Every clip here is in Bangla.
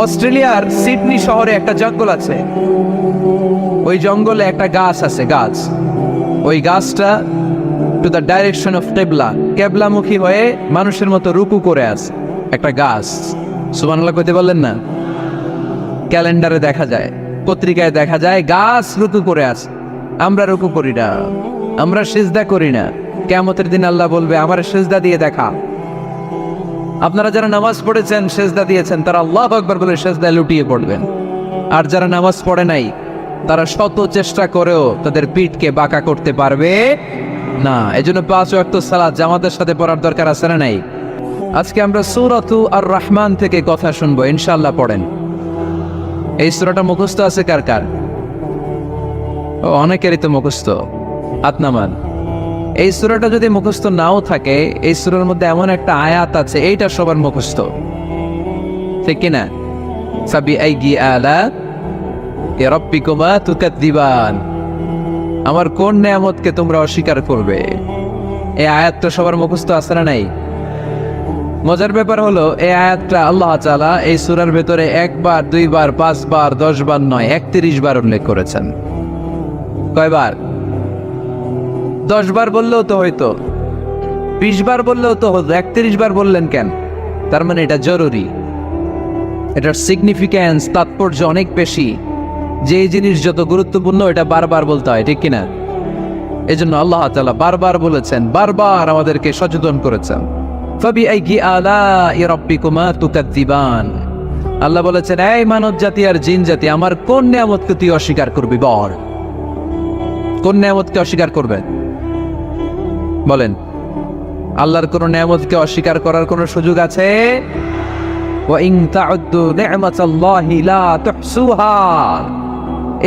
অস্ট্রেলিয়ার সিডনি শহরে একটা জঙ্গল আছে। ওই জঙ্গলে একটা গাছ আছে, গাছ। ওই গাছটা টু দ্য ডাইরেকশন অফ কেবলা, কেবলামুখী হয়ে মানুষের মতো রুকু করে আছে একটা গাছ। সুবহানাল্লাহ কইতে বললেন না? ক্যালেন্ডারে দেখা যায়, পত্রিকায় দেখা যায়, গাছ রুকু করে আছে। আমরা রুকু করি না, আমরা সিজদা করি না। কিয়ামতের দিন আল্লাহ বলবে আমার সিজদা দিয়ে দেখা। আপনারা যারা নামাজ পড়েছেন, সিজদা দিয়েছেন, তারা আল্লাহু আকবার বলে সিজদায় লুটিয়ে পড়বেন। আর যারা নামাজ পড়ে নাই, তারা শত চেষ্টা করেও তাদের পিঠকে বাঁকা করতে পারবে না। এজন্য 5 ওয়াক্ত সালাত জামাতের সাথে পড়ার দরকার আছে না নাই? আজকে আমরা সূরাতু আর রহমান থেকে কথা শুনবো, ইনশাআল্লাহ। পড়েন। এই সূরাটা মুখস্থ আছে কার কার? অনেকেরই তো মুখস্থ। হাত নামান। এই সূরাটা যদি মুখস্থ নাও থাকে, এই সূরার মধ্যে এমন একটা আয়াত আছে, এইটা সবার মুখস্থ, ঠিক কিনা? ফাবিআইয়ি আলা'i রাব্বিকুমা তুকাযযিবান, আমার কোন নিয়ামতকে তোমরা অস্বীকার করবে। এই আয়াতটা সবার মুখস্থ আছে না নাই? মজার ব্যাপার হলো, এই আয়াতটা আল্লাহ তাআলা এই সূরার ভেতরে 1 বার 2 বার 5 বার 10 বার নয়, 31 বার উল্লেখ করেছেন। কয়বার? 10 বার বললেও তো হয়তো, 20 বার বললেও তো হতো, 31 বার বললেন কেন? তার মানে এটা জরুরি, এটার সিগনিফিক্যান্স, তাৎপর্য অনেক বেশি। যে জিনিস যত গুরুত্বপূর্ণ, এটা বারবার বলতে হয়, ঠিক কিনা? এই জন্য আল্লাহ তাআলা বারবার বলেছেন, বারবার আমাদেরকে সচেতন করেছেন। ফাবিআইয়ি আলা'i রাব্বিকুমা তুকাযযিবান, আল্লাহ বলেছেন, এই মানব জাতি আর জিন জাতি, আমার কোন নিয়ামতকে তুই অস্বীকার করবি বল? কোন নিয়ামতকে অস্বীকার করবে? বলেন। আল্লাহর কোন নিয়ামতকে অস্বীকার করার কোন সুযোগ আছে? ওয়া ইন তা'উদ্দু নি'মাতাল্লাহি লা তুহসুহা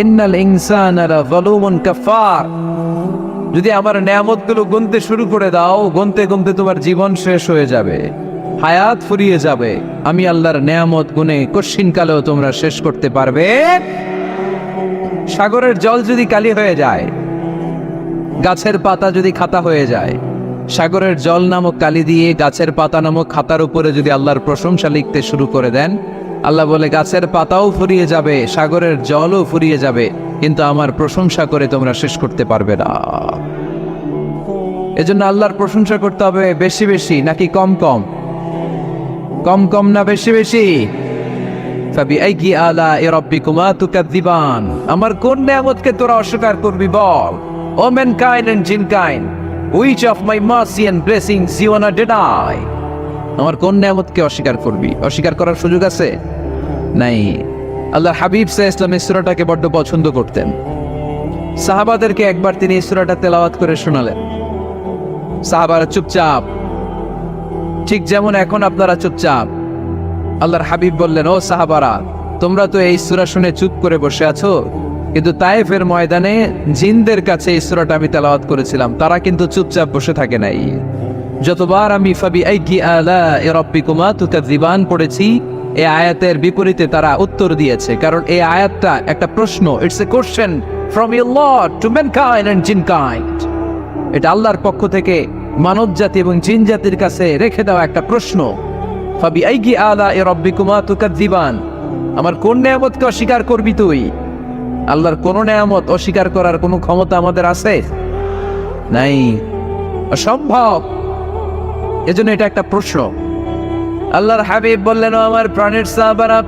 ইন্নাল ইনসানা লাযালুমুন কাফার। যদি আমার নিয়ামতগুলো গুনতে শুরু করে দাও, গুনতে গুনতে তোমার জীবন শেষ হয়ে যাবে, হায়াত ফুরিয়ে যাবে। আমি আল্লাহর নিয়ামত গুনে কঠিন কালেও তোমরা শেষ করতে পারবে। সাগরের জল যদি কালি হয়ে যায়, গাছের পাতা যদি খাতা হয়ে যায়, সাগরের জল নামক কালি দিয়ে গাছের পাতা নামক খাতার উপরে যদি আল্লাহর প্রশংসা লিখতে শুরু করে দেন, আল্লাহ বলে গাছের পাতাও ফুরিয়ে যাবে, সাগরের জলও ফুরিয়ে যাবে, কিন্তু আমার প্রশংসা করে তোমরা শেষ করতে পারবে না। এজন্য আল্লাহর প্রশংসা করতে হবে বেশি বেশি নাকি কম কম? কম কম না বেশি বেশি? ফাবিআইয়ি আলা'i রাব্বিকুমা তুকাযযিবান, আমার কোন নিয়ামতকে তোরা অস্বীকার করবি বল? ও mankind and jinnkind, which of my mercy and blessings you wanna deny? আমার কোন নিয়ামতকে অস্বীকার করবি? অস্বীকার করার সুযোগ আছে? নাই। আল্লাহর হাবিব সাল্লাল্লাহু আলাইহি ওয়াসাল্লাম এই সূরাটাকে বড্ড পছন্দ করতেন। সাহাবাদেরকে একবার তিনি এই সূরাটা তেলাওয়াত করে শোনালেন। সাহাবারা চুপচাপ, ঠিক যেমন এখন আপনারা চুপচাপ। আল্লাহর হাবিব বললেন, ও সাহাবারা, তোমরা তো এই সূরা শুনে চুপ করে বসে আছো, কিন্তু তায়েফের ময়দানে জিনদের কাছে এই সূরাটা আমি তেলাওয়াত করেছিলাম, তারা কিন্তু চুপচাপ বসে থাকে নাই। যতবার আমি ফাবিআইয়ি আলা'i রাব্বিকুমা তুকাযযিবান পড়েছি, এই আয়াতের বিপরীতে তারা উত্তর দিয়েছে, কারণ এই আয়াতটা একটা প্রশ্ন। It's a question from your lord to mankind and jinnkind. এটা আল্লাহর পক্ষ থেকে মানব জাতি এবং জিন জাতির কাছে রেখে দেওয়া একটা প্রশ্ন। ফাবিআইয়ি আলা'i রাব্বিকুমা তুকাযযিবান, আমার কোন নিয়ামতকে অস্বীকার করবি তুই? আল্লাহর কোন নিয়ামত অস্বীকার করার কোনো ক্ষমতা আমাদের আছে? নাই, অসম্ভব। এজন্য এটা একটা প্রশ্ন। আল্লাহর হাবিব বললেন, ও আমার প্রাণের সাহাবারা,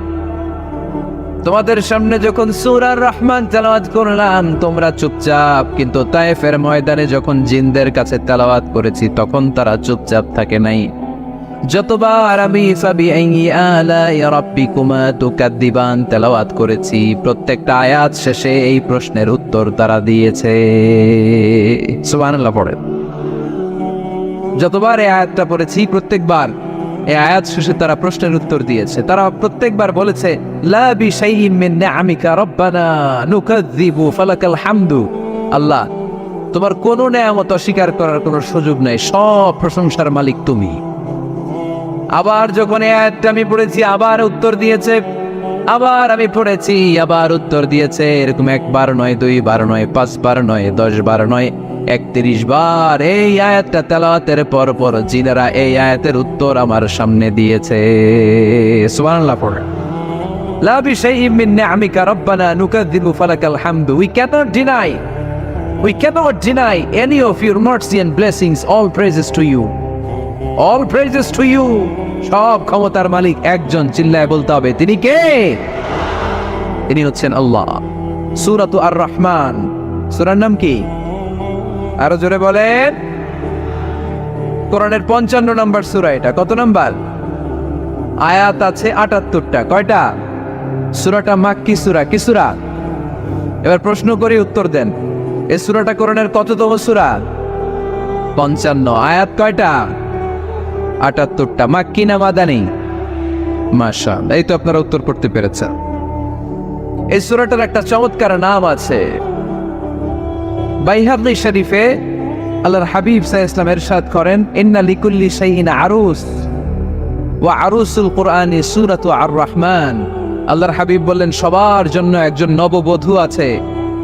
তোমাদের সামনে যখন সূরা রহমান তেলাওয়াত করলাম তোমরা চুপচাপ, কিন্তু তায়েফের ময়দানে যখন জিনদের কাছে তেলাওয়াত করেছি তখন তারা চুপচাপ থাকে নাই। যতবার আমি ফাবিআইয়ি আলা'i রাব্বিকুমা তুকাযযিবান তেলাওয়াত করেছি, প্রত্যেকটা আয়াত শেষে এই প্রশ্নের উত্তর তারা দিয়েছে। সুবহানাল্লাহ পড়েন। যতবার এই আয়াতটা পড়েছি, প্রত্যেকবার এই আয়াত শেষে তারা প্রশ্নের উত্তর দিয়েছে। তারা প্রত্যেকবার বলেছে, লা বিশাইইন মিন নিআমিকা রাব্বানা নুকাযযিবু ফালাকাল হামদু। আল্লাহ, তোমার কোনো নিয়ামত অস্বীকার করার কোনো সুযোগ নাই, সব প্রশংসার মালিক তুমি। আবার যখন এই আয়াতটা আমি পড়েছি, আবার উত্তর দিয়েছে, আবার আমি পড়েছি, আবার উত্তর দিয়েছে। এরকম 1 বার নয়, 2 বার নয়, 5 বার নয়, 10 বার নয়, 31 বার এই আয়াতটা তেলাওয়াতের পর পর জিনেরা এই আয়াতের উত্তর আমার সামনে দিয়েছে। সুবহানাল্লাহ পড়ে। লা বিশাইইন মিন নি'আমিকা রাব্বানা নুকাযযিবু ফালাকাল হামদু। We cannot deny any of your mercy and blessings. All praises to you. All praises to you. সব ক্ষমতার মালিক একজন, চিল্লায় বলতে হবে তিনি কে? তিনি হচ্ছেন আল্লাহ। সূরাতু আর-রহমান, সূরার নাম কি? আরো জোরে বলেন। কোরআনের 55 নম্বর সূরা এটা। কত নাম্বার? আয়াত আছে 78টা। কয়টা? সূরাটা মাক্কি সূরা। কি সূরা? এবার প্রশ্ন করি, উত্তর দেন। এই সূরাটা কোরআনের কততম সূরা? 55। আয়াত কয়টা? 78টা। মাক্কি না মাদানী? মাশাআল্লাহ, এই তো আপনারা উত্তর করতে পেরেছেন। এই সূরাটার একটা চমৎকার নাম আছে। বাইহাকী শরীফে আল্লাহর হাবিব সাল্লাল্লাহু আলাইহি ওয়াসাল্লাম ইরশাদ করেন, ইন্না লিকুল্লি শাইইন আরুস ওয়া আরুসুল কুরআনি সূরাতু আর-রহমান। আল্লাহর হাবিব বললেন, সবার জন্য একজন নববধূ আছে,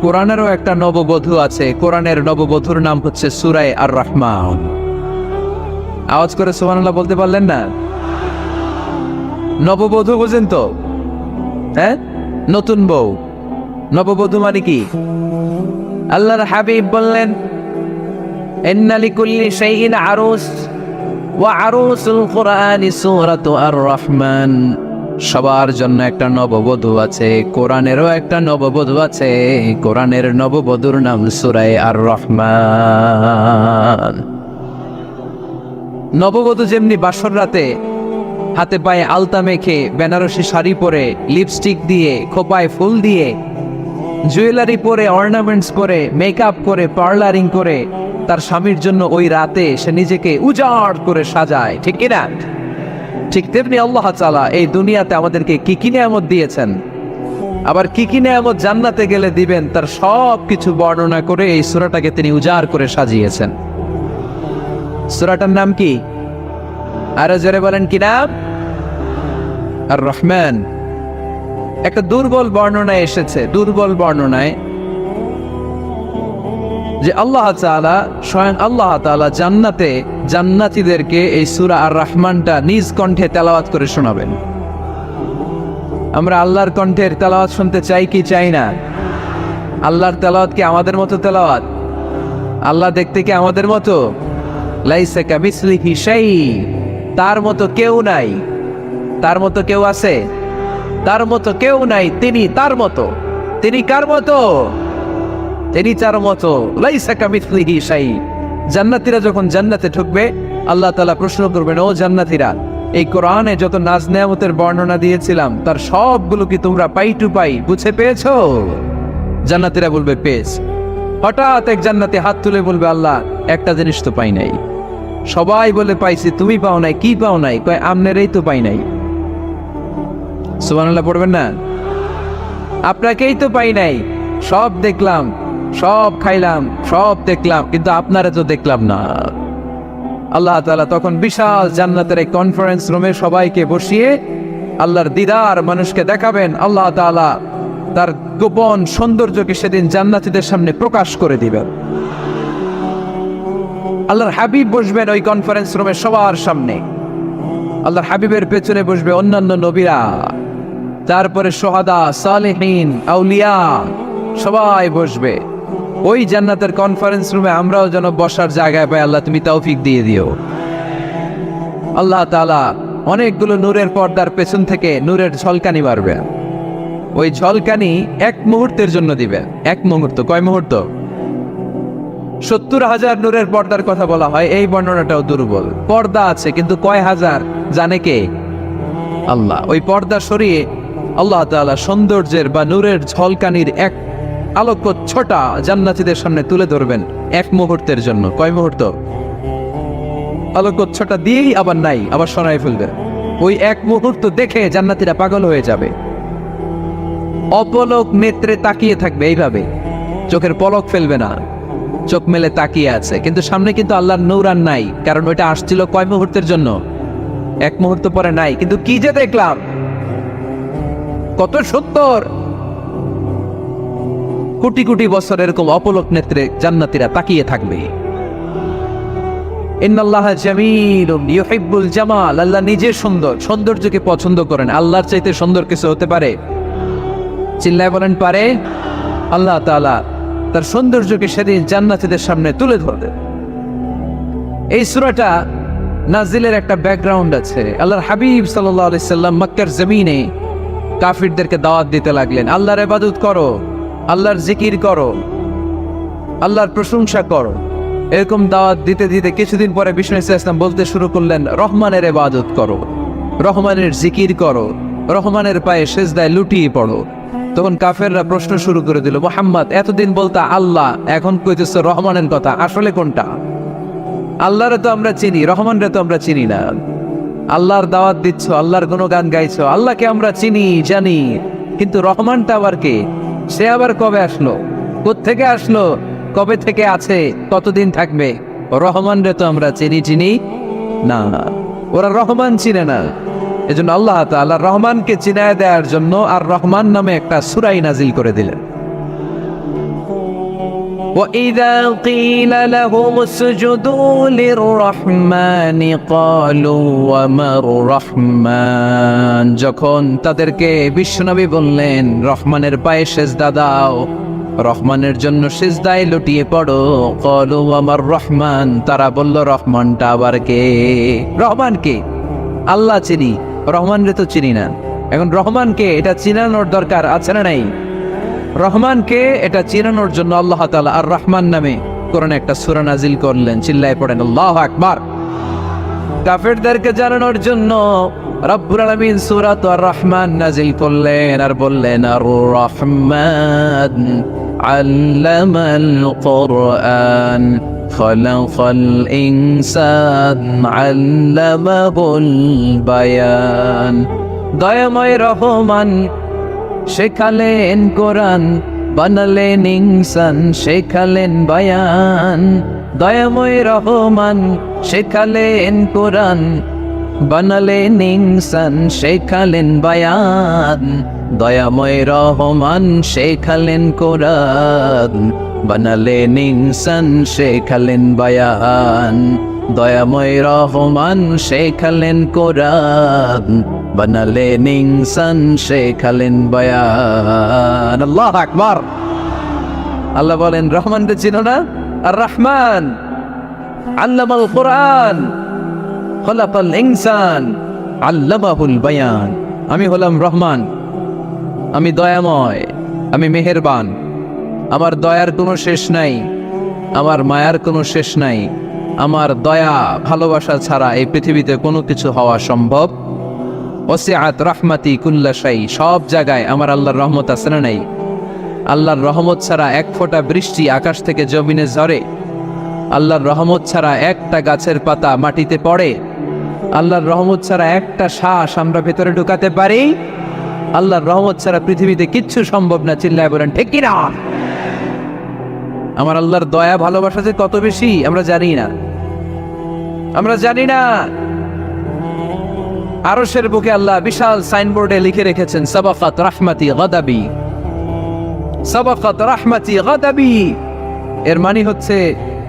কোরআনেরও একটা নববধূ আছে। কোরআনের নববধূর নাম হচ্ছে সূরা আর-রহমান। আওয়াজ করে সুবহানাল্লাহ বলতে পারলেন না? নববধূ বুঝেন তো? হ্যাঁ, নতুন বউ। নববধূ মানে কি? আল্লাহর হাবিব বললেন, ইন্না লিকুল্লি শাইইন আরুস ওয়া আরুসুল কুরআনি সূরাতু আর-রহমান। সবার জন্য একটা নববধূ আছে, কোরআনেরও একটা নববধূ আছে। কোরআনের নববধূর নাম সূরা আর-রহমান। নববধূ যেমনি বাসর রাতে হাতে পায়ে আলতা মেখে, বেনারসি শাড়ি পরে, লিপস্টিক দিয়ে, খোপায় ফুল দিয়ে, জুয়েলারি পরে, অর্নামেন্টস পরে, মেকআপ করে, পার্লারিং করে তার স্বামীর জন্য ওই রাতে সে নিজেকে উজাড় করে সাজায়, ঠিক কিনা? ঠিক তেমনি আল্লাহ তাআলা এই দুনিয়াতে আমাদেরকে কি কি নিয়ামত দিয়েছেন, আবার কি কি নিয়ামত জান্নাতে গেলে দিবেন, তার সব কিছু বর্ণনা করে এই সূরাটাকে তিনি উজাড় করে সাজিয়েছেন। সূরাটার নাম কি? আরো জোরে বলেন, কি নাম? আর-রহমান। একটা দুর্বল বর্ণনায় এসেছে, দুর্বল বর্ণনায়, যে আল্লাহ তাআলা, স্বয়ং আল্লাহ তাআলা জান্নাতে জান্নাতীদেরকে এই সূরা আর-রহমানটা নিজ কণ্ঠে তেলাওয়াত করে শোনাবেন। আমরা আল্লাহর কণ্ঠের তেলাওয়াত শুনতে চাই কি চাই না? আল্লাহর তেলাওয়াত কি আমাদের মতো তেলাওয়াত? আল্লাহ দেখতে কি আমাদের মতো? লাইসা কামিসলিহি শাই। তার মতো কেউ নাই। তার মতো কেউ আছে? তার মতো কেউ নাই। তিনি তার মতো। তিনি কার মতো? তিনি তার মতো। লাইসা কামিসলিহি শাই। জান্নাতীরা যখন জান্নাতে ঢুকবে, আল্লাহ তাআলা প্রশ্ন করবেন, ও জান্নাতীরা, এই কোরআনে যত নাজ নেয়ামতের বর্ণনা দিয়েছিলাম তার সবগুলো কি তোমরা পাই টু পাই বুঝে পেয়েছো? জান্নাতীরা বলবে পেয়েছি। হঠাৎ এক জান্নাতি হাত তুলে বলবে, আল্লাহ, একটা জিনিস তো পাই নাই। সবাই বলে পাইছি, তুমি পাও নাই। কি পাও নাই? কয়, আমনেরই তো পাই নাই। সুবহানাল্লাহ পড়বেন না? আপনাকেই তো পাই নাই। সব দেখলাম, সব খাইলাম, সব দেখলাম, কিন্তু আপনারা তো দেখলাম না। আল্লাহ তাআলা তখন বিশাল জান্নাতের এক কনফারেন্স রুমে সবাইকে বসিয়ে আল্লাহর দিদার মানুষকে দেখাবেন। আল্লাহ তাআলা তার গোপন সৌন্দর্যকে সেদিন জান্নাতীদের সামনে প্রকাশ করে দিবেন। আল্লাহর হাবিব বসবেন ওই কনফারেন্স রুমে সবার সামনে। আল্লাহর হাবিবের পেছনে বসবে অন্যান্য নবীরা, তারপরে শুহাদা, সালেহীন, আউলিয়া সবাই বসবে। ওই জান্নাতের কনফারেন্স রুমে আমরাও যেন বসার জায়গায় পাই, আল্লাহ তুমি তৌফিক দিয়ে দিও। আল্লাহ তাআলা অনেকগুলো নূরের পর্দার পেছন থেকে নূরের ঝলকানি মারবে। ওই ঝলকানি এক মুহূর্তের জন্য দিবে। এক মুহূর্ত। কয় মুহূর্ত? 70,000 নূরের পর্দার কথা বলা হয়। এই বর্ণনাটাও দুর্বল। পর্দা আছে, কিন্তু কয় হাজার জানে কে? আল্লাহ। ওই পর্দা সরিয়ে আল্লাহ তাআলা সৌন্দর্যের বা নূরের ঝলকানির এক আলোক ছোটা জান্নাতীদের সামনে তুলে ধরবেন এক মুহূর্তের জন্য। কয় মুহূর্ত? আলোক ছোটা দিয়েই আবার নাই, আবার সরাই ফেলবে। ওই এক মুহূর্ত দেখে জান্নাতীরা পাগল হয়ে যাবে, অপলক নেত্রে তাকিয়ে থাকবে। এইভাবে চোখের পলক ফেলবে না, চোখ মেলে তাকিয়ে আছে। কিন্তু সামনে কিন্তু আল্লাহর নূর আর নাই, কারণ ওইটা আসছিল কয় মুহূর্তের জন্য? এক মুহূর্ত পরে নাই। কিন্তু কি যে দেখলাম, কত সুন্দর, কোটি কোটি বছর এরকম অপলক নেত্রে জান্নাতীরা তাকিয়ে থাকবে। ইন্নাল্লাহা জামিলুন ইউহিব্বুল জামাল, আল্লাহ নিজে সুন্দর, সৌন্দর্যকে পছন্দ করেন। আল্লাহর চাইতে সুন্দর কিছু হতে পারে? চিল্লায় বলেন পারে? আল্লাহ তাআলা তার সৌন্দর্যকে সেদিন জান্নাতীদের সামনে তুলে ধরবে। এই সূরাটা নাজিলের একটা ব্যাকগ্রাউন্ড আছে। আল্লাহর হাবিব সাল্লাল্লাহু আলাইহি সাল্লাম মক্কার জমিনে কাফিরদেরকে দাওয়াত দিতে লাগলেন, আল্লাহর ইবাদত করো, আল্লাহর জিকির করো, আল্লাহর প্রশংসা করো। এরকম দাওয়াত দিতে দিতে কিছুদিন পরে বিষ্ণু সাল্লাল্লাহু আলাইহি ওয়াসাল্লাম বলতে শুরু করলেন, রহমানের ইবাদত করো, রহমানের জিকির করো, রহমানের পায়ে সিজদায় লুটিয়ে পড়ো। তখন কাফেররা প্রশ্ন শুরু করে দিল, মুহাম্মদ এতদিন বলতা আল্লাহ, এখন কইতেছো রহমানের কথা, আসলে কোনটা? আল্লাহরে তো আমরা চিনি, রহমানরে তো আমরা চিনি না। আল্লাহর দাওয়াত দিচ্ছ, আল্লাহর গুণগান গাইছো, আল্লাহকে আমরা চিনি জানি, কিন্তু রহমানটা আবার কে? সে আবার কবে আসলো, কোত্থেকে আসলো, কবে থেকে আছে, কতদিন থাকবে? রহমানরে তো আমরা চিনি না। ওরা রহমান চিনে না। এজন্য আল্লাহ তাআলা রহমানকে চিনায় দেওয়ার জন্য আর রহমান নামে একটা সূরাই নাজিল করে দিলেন। وَإِذَا قِيلَ لَهُمُ اسْجُدُوا لِلرَّحْمَنِ قَالُوا وَمَا الرَّحْمَنُ, যখন তাদেরকে বিশ্বনবী বললেন রহমানের পায়ে সিজদা দাও, রহমানের জন্য সিজদায় লুটিয়ে পড়ো, ক্বালু ওয়ামার রহমান, তারা বলল রহমানটা আবার কে? রহমান কে? আল্লাহ চিনি, রহমানরে তো চিনি না। এখন রহমানকে এটা চিনানোর দরকার আছে না নাই? রহমানকে এটা চিনানোর জন্য আল্লাহ তাআলা আর রহমান নামে কোরআনে একটা সূরা নাজিল করলেন। চিল্লায় পড়েন আল্লাহু আকবার। কাফেরদেরকে জানানোর জন্য রব্বুল আলামিন সূরা আর রহমান নাজিল করলেন আর বললেন, আর রহমান আল্লামাল কুরআন খালাকাল ইনসান আল্লামাহুল বায়ান, দয়াময় রহমান শেখালেন কোরআন, বানালেন ইনসান, শেখালেন বায়ান। দয়াময় রহমান শেখালেন কোরআন, বানালেন ইনসান, শেখালেন বায়ান। দয়াময় রহমান শেখালেন কোরআন, বানালেন ইনসান, শেখালেন বায়ান। দয়াময় রহমান শেখালেন কোরআন, বানালেন ইনসান, শেখালেন বায়ান। আল্লাহু আকবার। আল্লাহ বলেন রহমানকে চিনো না? আর রহমান আল্লামাল কোরআন খালাকাল ইনসান আল্লামাহুল বায়ান। আমি হলাম রহমান, আমি দয়াময়, আমি মেহেরবান। আমার দয়ার কোনো শেষ নাই, আমার মায়ার কোনো শেষ নাই। আমার দয়া ভালোবাসা ছাড়া এই পৃথিবীতে কোনো কিছু হওয়া সম্ভব। ওয়াসিআত রাহমাতি কুল্লা শাই, সব জায়গায় আমার আল্লাহর রহমত আছে না নাই? আল্লাহর রহমত ছাড়া এক ফোঁটা বৃষ্টি আকাশ থেকে জমিনে ঝরে, আল্লাহর রহমত ছাড়া একটা গাছের পাতা মাটিতে পড়ে, আল্লাহর রহমত ছাড়া একটা শ্বাস আমরা ভেতরে ঢুকাতে পারি। আল্লাহর রহমত ছাড়া পৃথিবীতে কিচ্ছু সম্ভব না। চিল্লায় বলেন ঠিক কিনা? আমার আল্লাহর দয়া ভালোবাসা যে কত বেশি আমরা জানি না, আমরা জানি না। আরশের বুকে আল্লাহ বিশাল সাইনবোর্ডে লিখে রেখেছেন, সাবাকাত রাহমাতি গাদাবি, সাবাকাত রাহমাতি গাদাবি। এর মানে হচ্ছে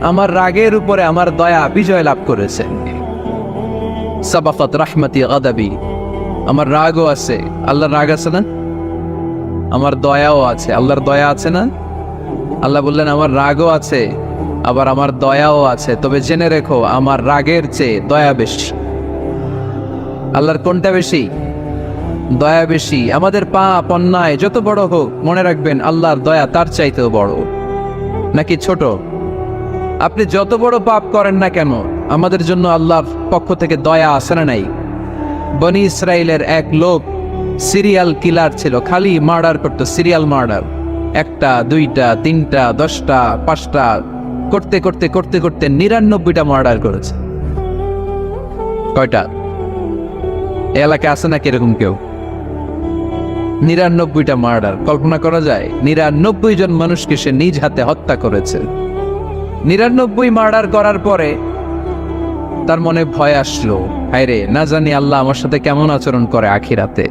আমার রাগের উপরে আমার দয়া বিজয় লাভ করেছে। সাবাকাত রাহমাতি গাদাবি, আমার রাগও আছে, আল্লাহর রাগ আছে না? আমার দয়াও আছে, আল্লাহর দয়া আছে না? আল্লাহ বললেন আমার রাগও আছে, আবার আমার দয়াও আছে, তবে জেনে রেখো আমার রাগের চেয়ে দয়া বেশি। আল্লাহর কোনটা বেশি? দয়া বেশি। আমাদের পাপ অন্যায় যত বড় হোক, মনে রাখবেন আল্লাহর দয়া তার চাইতেও বড়। নাকি ছোট? আপনি যত বড় পাপ করেন না কেন, আমাদের জন্য আল্লাহর পক্ষ থেকে দয়া আছে না নাই? বনি ইসরাইলের এক লোক সিরিয়াল কিলার ছিল, খালি মার্ডার করতো, সিরিয়াল মার্ডার। একটা, দুইটা, তিনটা, 10টা, 5টা করতে করতে করতে করতে 99টা মার্ডার করেছে। কয়টা? এলাকায় আছে নাকি এরকম কেউ? 99টা মার্ডার। কল্পনা করা যায়? 99 জন মানুষকে সে নিজ হাতে হত্যা করেছে। 99 মার্ডার করার পরে তার মনে ভয় আসলো, হায়রে না জানি আল্লাহ আমার সাথে কেমন আচরণ করে আখিরাতে।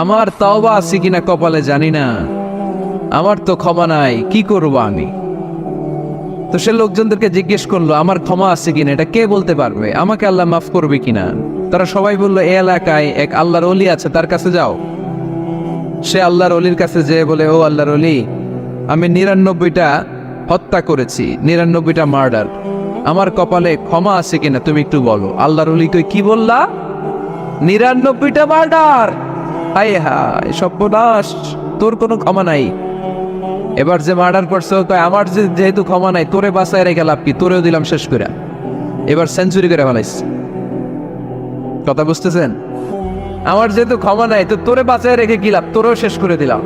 আমার তওবা আছে কিনা কপালে জানি না, আমার তো ক্ষমা নাই, কি করবো আমি? তো সে লোকজনদেরকে জিজ্ঞেস করলো, আমার ক্ষমা আছে কিনা, এটা কে বলতে পারবে? আমাকে আল্লাহ মাফ করবে কিনা? তারা সবাই বললো, এই এলাকায় এক আল্লাহর ওলি আছে, তার কাছে যাও। সে আল্লাহর ওলির কাছে যেয়ে বলে, ও আল্লাহর ওলি, আমি 99টা হত্যা করেছি, 99টা মার্ডার, আমার কপালে ক্ষমা আছে কিনা তুমি একটু বলো। আল্লাহর ওলি কই, কি বললা? 99টা মার্ডার? হায় হায় সর্বনাশ, তোর কোনো ক্ষমা নাই। এবার যে মার্ডার করছে কয়, আমার যেহেতু ক্ষমা নাই, তোরে বাঁচায় রেখে লাভ কি, তোরেও দিলাম শেষ করে। এবার সেঞ্চুরি করে ফেলাইছে। কথা বুঝতেছেন? আমার যেহেতু ক্ষমা নাই, তো তোরে বাঁচায় রেখে কি লাভ, তোরেও শেষ করে দিলাম।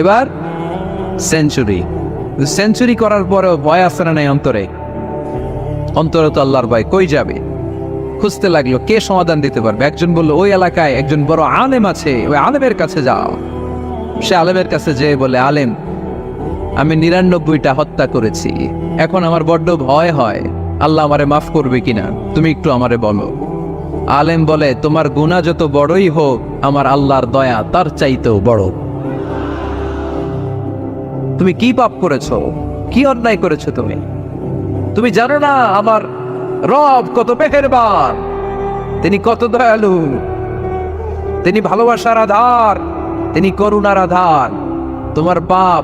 এবার সেঞ্চুরি। সেঞ্চুরি করার পরেও ভয় আসে না নাই অন্তরে? অন্তরে তো আল্লাহর ভয়, কই যাবে? খুঁজতে লাগলো কে সমাধান দিতে পারবে। একজন বলল, ওই এলাকায় একজন বড় আলেম আছে, ওই আলেমের কাছে যাও। সে আলেমের কাছে যেয়ে বলে, আলেম, আমি 99টা হত্যা করেছি, এখন আমার বড্ড ভয় হয়, আল্লাহ আমারে মাফ করবে কিনা, তুমি একটু আমারে বলো। আলেম বলে, তোমার গুনাহ যত বড়ই হোক, আমার আল্লাহর দয়া তার চাইতেও বড়। তুমি কি পাপ করেছো, কি অন্যায় করেছো তুমি? তুমি জানো না আমার রব কত মেহেরবান, তিনি কত দয়ালু, তিনি ভালোবাসার আধার, তিনি করুণার আধার। তোমার পাপ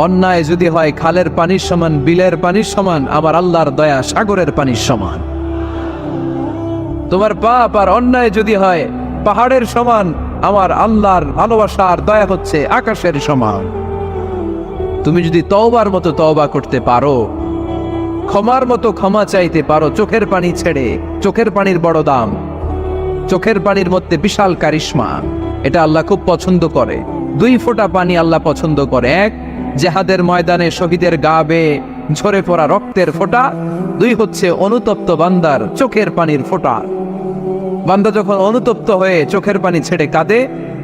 অন্যায় যদি হয় খালের পানির সমান, বিলের পানির সমান, আমার আল্লাহর দয়া সাগরের পানির সমান। তোমার পাপ আর অন্যায় যদি হয় পাহাড়ের সমান, আমার আল্লাহর ভালোবাসা আর দয়া হচ্ছে আকাশের সমান। তুমি যদি তওবার মতো তওবা করতে পারো, ক্ষমার মতো ক্ষমা চাইতে পারো, চোখের পানি ছেড়ে, চোখের পানির বড় দাম, চোখের পানির মধ্যে বিশাল কারিশমা, এটা আল্লাহ খুব পছন্দ করে। 2 ফোঁটা পানি আল্লাহ পছন্দ করে। এক, জেহাদের ময়দানে শহীদের গা বেয়ে ঝরে পড়া রক্তের ফোঁটা। 2 হচ্ছে অনুতপ্ত বান্দার চোখের পানির ফোঁটা। বান্দা যখন অনুতপ্ত হয়ে চোখের পানি ছেড়ে কাঁদে,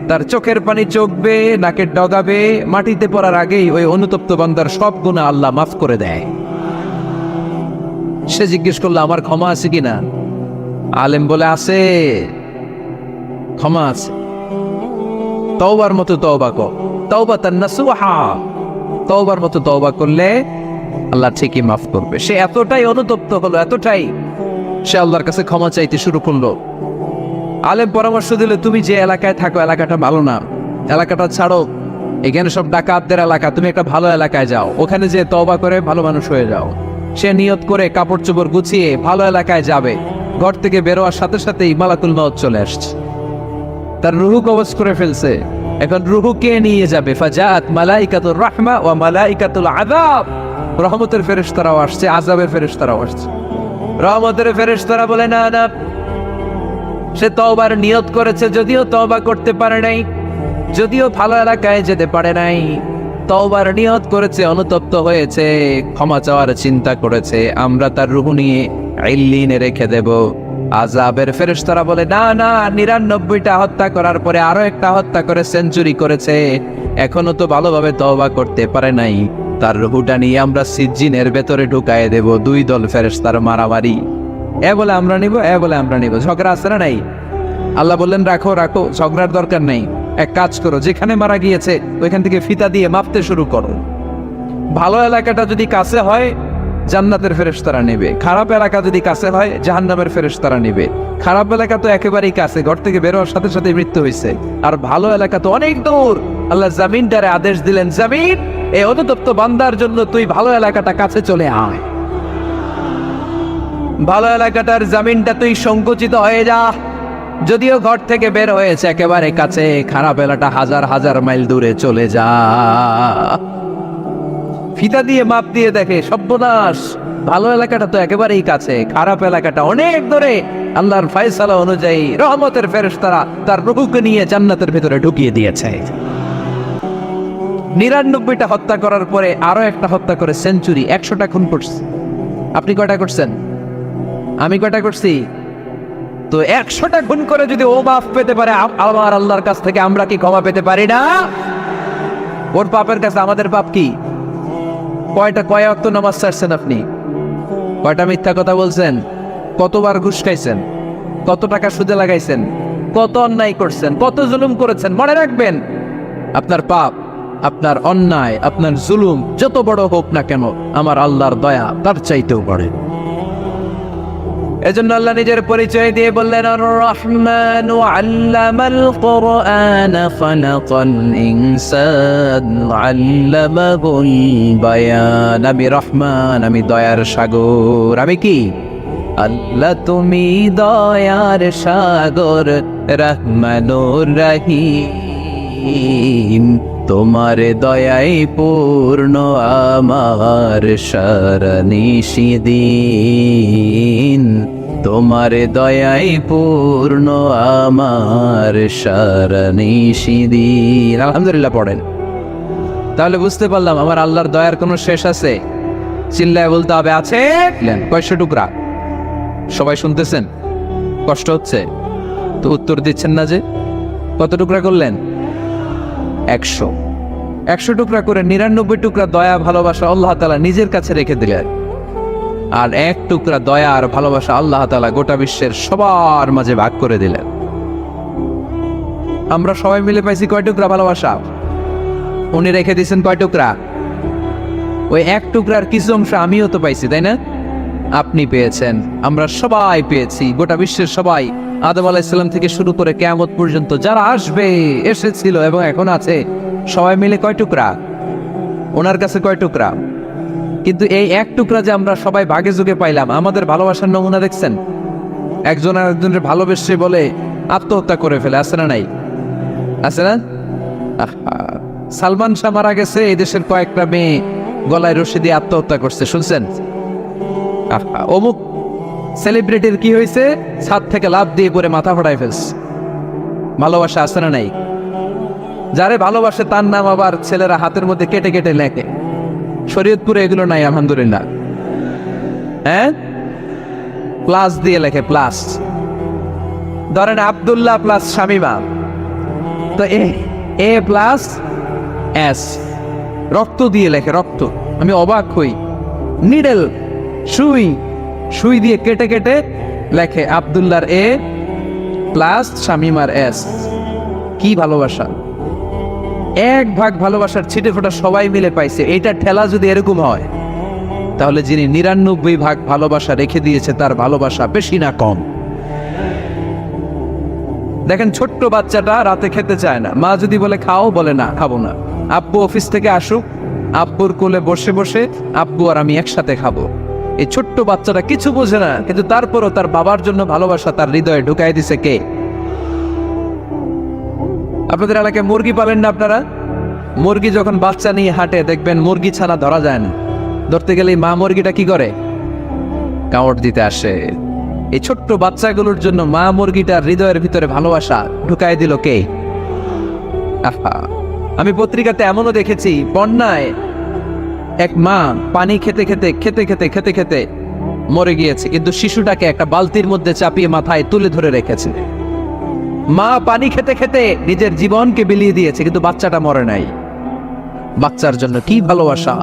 তার চোখের পানি চোখ বেয়ে নাকের ডগা বেয়ে মাটিতে পড়ার আগেই ওই অনুতপ্ত বান্দার সব গুনাহ আল্লাহ মাফ করে দেয়। সে জিজ্ঞেস করলো, আমার ক্ষমা আছে কিনা? আলেম বলে, আছে, ক্ষমা আছে। তওবার মতো তওবা কর, তাওবাতান নাসুহা, তওবার মতো তওবা করলে আল্লাহ ঠিকই মাফ করবে। সে এতটাই অনুতপ্ত হলো, এতটাই, সে আল্লাহর কাছে ক্ষমা চাইতে শুরু করলো। আলেম পরামর্শ দিল, তুমি যে এলাকায় থাকো এলাকাটা ভালো না, এলাকাটা ছাড়ো, এখানে সব ডাকাতদের এলাকা, তুমি একটা ভালো এলাকায় যাও, ওখানে যে তওবা করে ভালো মানুষ হয়ে যাও। সে নিয়ত করে কাপড় চোপড় গুছিয়ে ভালো এলাকায় যাবে। ঘর থেকে বেরোয়ার সাথে সাথেই মালাকুল মউত চলে আসছে, তার রুহু কবজ করে ফেলছে। এখন রুহু কে নিয়ে যাবে? ফাজাত মালাইকাতুর রাহমা ওয়া মালাইকাতুল আযাব, রহমতের ফেরেশতারাও আসছে, আযাবের ফেরেশতারাও আসছে। রহমতের ফেরেশতারা বলে, না না, সে তওবার নিয়ত করেছে, যদিও তওবা করতে পারে নাই, যদিও ভালো এলাকায় যেতে পারে নাই, তওবার নিয়ত করেছে, অনুতপ্ত হয়েছে, ক্ষমা চাওয়ার চিন্তা করেছে, আমরা তার রূহ নিয়ে ইল্লিনে রেখে দেব। আযাবের ফেরেশতারা বলে, না না, 99টা হত্যা করার পরে আরো একটা হত্যা করে সেঞ্চুরি করেছে, এখনো তো ভালোভাবে তওবা করতে পারে নাই, তার রূহটা নিয়ে আমরা সিজ্জিনের ভেতরে ঢুকায়ে দেব। 2 দল ফেরেশতার মারামারি, এ বলে আমরা নিব, এ বলে আমরা নিব, ঝগড়া আছে না নাই? আল্লাহ বললেন, রাখো রাখো, ঝগড়ার দরকার নেই, এক কাজ করো, যেখানে মারা গিয়েছে ওইখান থেকে ফিতা দিয়ে মাপতে শুরু করো। ভালো এলাকাটা যদি কাছে হয় জান্নাতের ফেরেশতারা নেবে, খারাপ এলাকা যদি কাছে হয় জাহান্নামের ফেরেশতারা নেবে। খারাপ এলাকা তো একেবারেই কাছে, ঘর থেকে বেরোয়ার সাথে সাথে মৃত্যু হয়েছে, আর ভালো এলাকা তো অনেক দূর। আল্লাহ জামিনটারে আদেশ দিলেন, জামিন, এই অনুতপ্ত বান্দার জন্য তুই ভালো এলাকাটা কাছে চলে আয়, ভালো এলাকাটার জামিনটা তুই সংকুচিত হয়ে যা, যদিও ঘর থেকে বের হয়েছে একেবারে কাছে, খারাপ এলাকাটা হাজার হাজার মাইল দূরে চলে যা। ফিতা দিয়ে মাপ দিয়ে দেখে, সর্বনাশ, ভালো এলাকাটা তো একেবারেই কাছে, খারাপ এলাকাটা অনেক দূরে। আল্লাহর ফয়সালা অনুযায়ী রহমতের ফেরেশতারা তার রূহকে নিয়ে জান্নাতের ভিতরে ঢুকিয়ে দিয়েছে। 99টা হত্যা করার পরে আরো একটা হত্যা করে সেঞ্চুরি, 100টা খুন করছে। আপনি কয়টা করছেন? আমি কয়টা করছি? তো 100টা খুন করে যদি ও মাফ পেতে পারে আমার আল্লাহর কাছ থেকে, আমরা কি ক্ষমা পেতে পারি না? ওর পাপের কাছে আমাদের পাপ কি? কয় ওয়াক্ত নামাজ ছাড়ছেন আপনি? কয়টা মিথ্যা কথা বলছেন? কতবার ঘুষ খাইছেন? কত টাকা সুদে লাগাইছেন? কত অন্যায় করছেন? কত জুলুম করেছেন? মনে রাখবেন, আপনার পাপ আপনার অন্যায়, আপনার জুলুম যত বড় হোক না কেন, আমার আল্লাহর দয়া তার চাইতেও বড়। এজন্য আল্লাহ নিজের পরিচয় দিয়ে বললেন, আর রহমান আল্লামাল কুরআন খালাকাল ইনসান আল্লামাহুল বায়ান। আমি রহমান, আমি দয়ার সাগর। আমি কি? আল্লাহ তুমি দয়ার সাগর, রহমানুর রহিম। তোমার দয়ায় পূর্ণ আমার সারানিশিদিন, তোমার দয়ায় পূর্ণ আমার সারানিশিদিন। আলহামদুলিল্লাহ পড়েন। তাহলে বুঝতে পারলাম আমার আল্লাহর দয়ার কোনো শেষ আছে? চিল্লায় বলতে হবে আছে। কয়শো টুকরা? সবাই শুনতেছেন? কষ্ট হচ্ছে তো উত্তর দিচ্ছেন না যে? কত টুকরা করলেন? 100। 100 টুকরা করে 99 টুকরা দয়া ভালোবাসা আল্লাহ তাআলা নিজের কাছে রেখে দিলেন, আর 1 টুকরা দয়া আর ভালোবাসা আল্লাহ তাআলা গোটা বিশ্বের সবার মাঝে ভাগ করে দিলেন। আমরা সবাই মিলে পাইছি কয় টুকরা ভালোবাসা? উনি রেখে দিয়েছেন কয় টুকরা? ওই 1 টুকরার কিছু অংশ আমিও তো পাইছি, তাই না? আপনি পেয়েছেন, আমরা সবাই পেয়েছি, গোটা বিশ্বের সবাই, আদম আলাইহিস সালাম থেকে শুরু করে কিয়ামত পর্যন্ত যারা আসবে, এসেছিল এবং এখন আছে, সবাই মিলে কয় টুকরা? ওনার কাছে কয় টুকরা? কিন্তু এই 1 টুকরা যে আমরা সবাই ভাগে যোগে পাইলাম, আমাদের ভালোবাসার নমুনা দেখছেন? একজন আর একজনের ভালোবেসে বলে আত্মহত্যা করে ফেলে, আছে না নাই? আছে না? সালমান শাহ মারা গেছে, এই দেশের কয়েকটা মেয়ে গলায় রশি দিয়ে আত্মহত্যা করছে, শুনছেন? অমুক সেলিব্রিটির কি হয়েছে, ছাদ থেকে লাফ দিয়ে পরে মাথা ফাটাই ফেলছে। ভালোবাসা আছে না নাই? যারে ভালোবাসে তার নাম আবার ছেলেরা হাতের মধ্যে কেটে কেটে লেখে। শরীয়তপুরে এগুলো নাই, আলহামদুলিল্লাহ। হ্যাঁ, প্লাস দিয়ে লেখে, প্লাস। ধরেন আব্দুল্লাহ প্লাস শামিমা, তো এ প্লাস এস, রক্ত দিয়ে লেখে, রক্ত। আমি অবাক হই, নিডেল, সুই, সুই দিয়ে কেটে কেটে লেখে আব্দুল্লাহর এ প্লাস শামিমার এস। কি ভালোবাসা! 1 ভাগ ভালোবাসার ছিটে ফোটা সবাই মিলে পাইছে। এইটা ঠেলা যদি এরকম হয়, তাহলে যিনি 99 ভাগ ভালোবাসা রেখে দিয়েছে তার ভালোবাসা বেশি না কম? দেখেন, ছোট্ট বাচ্চাটা রাতে খেতে চায় না, মা যদি বলে খাও, বলে না, খাবো না। আব্বু অফিস থেকে আসুক, আব্বুর কোলে বসে বসে আব্বু আর আমি একসাথে খাবো। এই ছোট্ট বাচ্চাটা কিছু বোঝে না, কিন্তু তারপরও তার বাবার জন্য ভালোবাসা তার হৃদয়ে ঢুকাই দিছে কে? আপনাদের এলাকায় মুরগি পালেন না আপনারা? মুরগি যখন বাচ্চা নিয়ে হাঁটে, দেখবেন মুরগি ছানা ধরা যায় না। ধরতে গেলে মা মুরগিটা কি করে? কামড় দিতে আসে। এই ছোট্ট বাচ্চাগুলোর জন্য মা মুরগিটার হৃদয়ের ভিতরে ভালোবাসা ঢুকাই দিল কে? আমি পত্রিকাতে এমনও দেখেছি, বন্যায় এক মা পানি খেতে খেতে খেতে খেতে খেতে খেতে মরে গিয়েছে, কিন্তু শিশুটাকে একটা বালতির মধ্যে চাপিয়ে মাথায় তুলে ধরে রেখেছে। মা পানি খেতে খেতে নিজের জীবনকে বিলিয়ে দিয়েছে, কিন্তু বাচ্চাটা মরে নাই। বাচ্চার জন্য কি ভালোবাসা!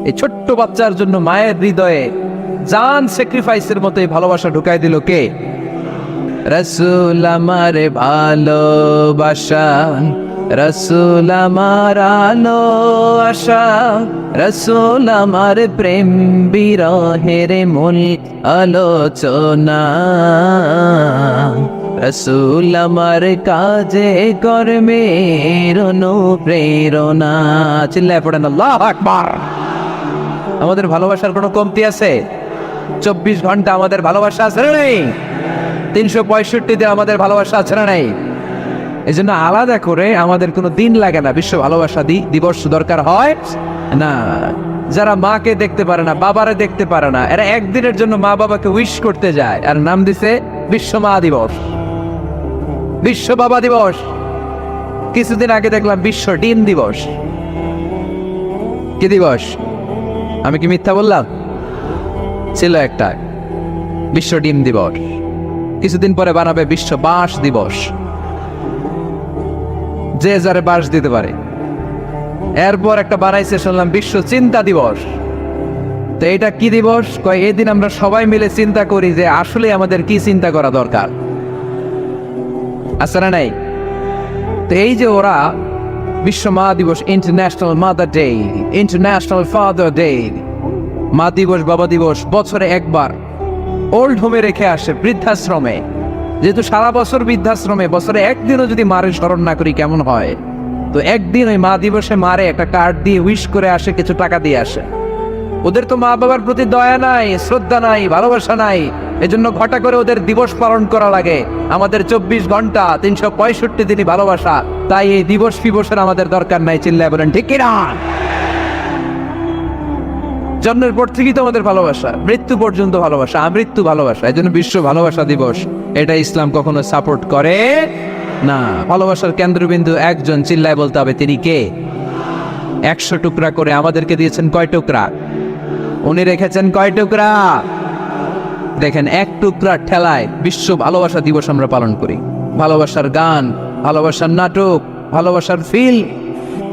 এই ছোট্ট বাচ্চার জন্য মায়ের হৃদয়ে জান স্যাক্রিফাইসের মতো এই ভালোবাসা ঢুকাই দিল কে? রাসূল আমার ভালোবাসা, রাসূল আমার আলো আশা, রাসূল আমার প্রেম বিরহের মূল আলোচনা, রাসূল আমার কাজে কর্মের অনুপ্রেরণা। চিল্লায় পড়েন আল্লাহু আকবার। আমাদের ভালোবাসার কোনো কমতি আছে? 24 ঘন্টা আমাদের ভালোবাসা আছে না নেই? 365 আমাদের ভালোবাসা আছে না নেই? এই জন্য আলাদা করে আমাদের কোনো দিন লাগে না বিশ্ব ভালোবাসা দিবস দরকার হয় না। যারা মাকে দেখতে পারে না, বাবারে দেখতে পারে না, এরা একদিনের জন্য মা বাবাকে উইশ করতে যায়, আর নাম দিছে বিশ্ব মা দিবস, বিশ্ব বাবা দিবস। কিছুদিন আগে দেখলাম বিশ্ব ডিম দিবস। কি দিবস? আমি কি মিথ্যা বললাম? ছিল একটা বিশ্ব ডিম দিবস। কিছুদিন পরে বানাবে বিশ্ব বাঁশ দিবস, যে যারে বাঁশ দিতে পারে। এরপর একটা বানাইছে শুনলাম বিশ্ব চিন্তা দিবস। তো এটা কি দিবস? কয় এদিন আমরা সবাই মিলে চিন্তা করি যে আসলে আমাদের কি চিন্তা করা দরকার, আছে না নাই? তো এই যে ওরা বিশ্ব মা দিবস, international mother day, international father day. মা দিবস, বাবা দিবস বছরে একবার ওল্ড হোমে রেখে আসে, বৃদ্ধাশ্রমে। যেহেতু সারা বছর বৃদ্ধাশ্রমে, বছরে একদিনও যদি মারে স্মরণ না করি কেমন হয়? তো একদিন ওই মা দিবসে মারে একটা কার্ড দিয়ে উইশ করে আসে, কিছু টাকা দিয়ে আসে। ওদের তো মা বাবার প্রতি দয়া নাই, শ্রদ্ধা নাই, ভালোবাসা নাই, এজন্য ঘটা করে ওদের দিবস পালন করা লাগে। আমাদের 24 ঘন্টা 365 দিনই ভালোবাসা, তাই এই দিবস ফিবসের আমাদের দরকার নাই। চিল্লায় বলেন ঠিক কিনা? জন্মের পর থেকেই তো আমাদের ভালোবাসা, মৃত্যু পর্যন্ত ভালোবাসা, আমৃত্যু ভালোবাসা। এই জন্য বিশ্ব ভালোবাসা দিবস, এটা ইসলাম কখনো সাপোর্ট করে না। ভালোবাসার কেন্দ্রবিন্দু একজন, চিল্লায় বলতে হবে তিনি কে? 100 টুকরা করে আমাদেরকে দিয়েছেন কয় টুকরা? উনি রেখেছেন কয় টুকরা? দেখেন, এক টুকরা ঠেলায় বিশ্ব ভালোবাসা দিবস আমরা পালন করি। ভালোবাসার গান, ভালোবাসার নাটক, ভালোবাসার ফিল্ম,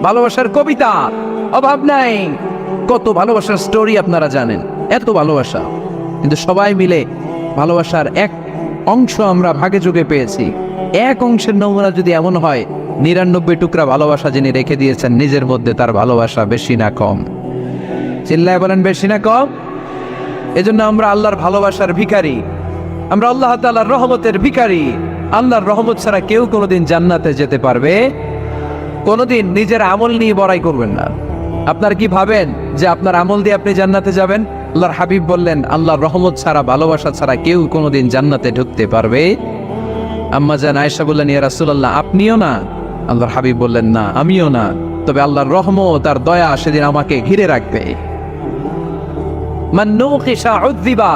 ভালোবাসার কবিতা, অভাব নাই। কত ভালোবাসার স্টোরি আপনারা জানেন, এত ভালোবাসা। কিন্তু সবাই মিলে ভালোবাসার এক অংশ আমরা ভাগে যোগে পেয়েছি। এক অংশের নমুনা যদি এমন হয়, 99 টুকরা ভালোবাসা যিনি রেখে দিয়েছেন নিজের মধ্যে, তার ভালোবাসা বেশি না কম? চিল্লায় বলেন বেশি না কম? এজন্য আমরা আল্লাহর ভালোবাসার ভিখারি, আমরা আল্লাহ তাআলার রহমতের ভিখারি। আল্লাহর রহমত ছাড়া কেউ কোনোদিন জান্নাতে যেতে পারবে? কোনোদিন নিজের আমল নিয়ে বড়াই করবেন না। আপনার কি ভাবেন যে আপনার আমল দিয়ে আপনি জান্নাতে যাবেন? আল্লাহর হাবিব বললেন, আল্লাহর রহমত ছাড়া, ভালোবাসা ছাড়া কেউ কোনোদিন জান্নাতে ঢুকতে পারবে? আম্মা জান আয়েশা বললেন, ইয়া রাসূলুল্লাহ আপনিও না? আল্লাহর হাবিব বললেন, না আমিও না, তবে আল্লাহর রহমত আর দয়া সেদিন আমাকে ঘিরে রাখবে। মান নুকিশা উযযিবা,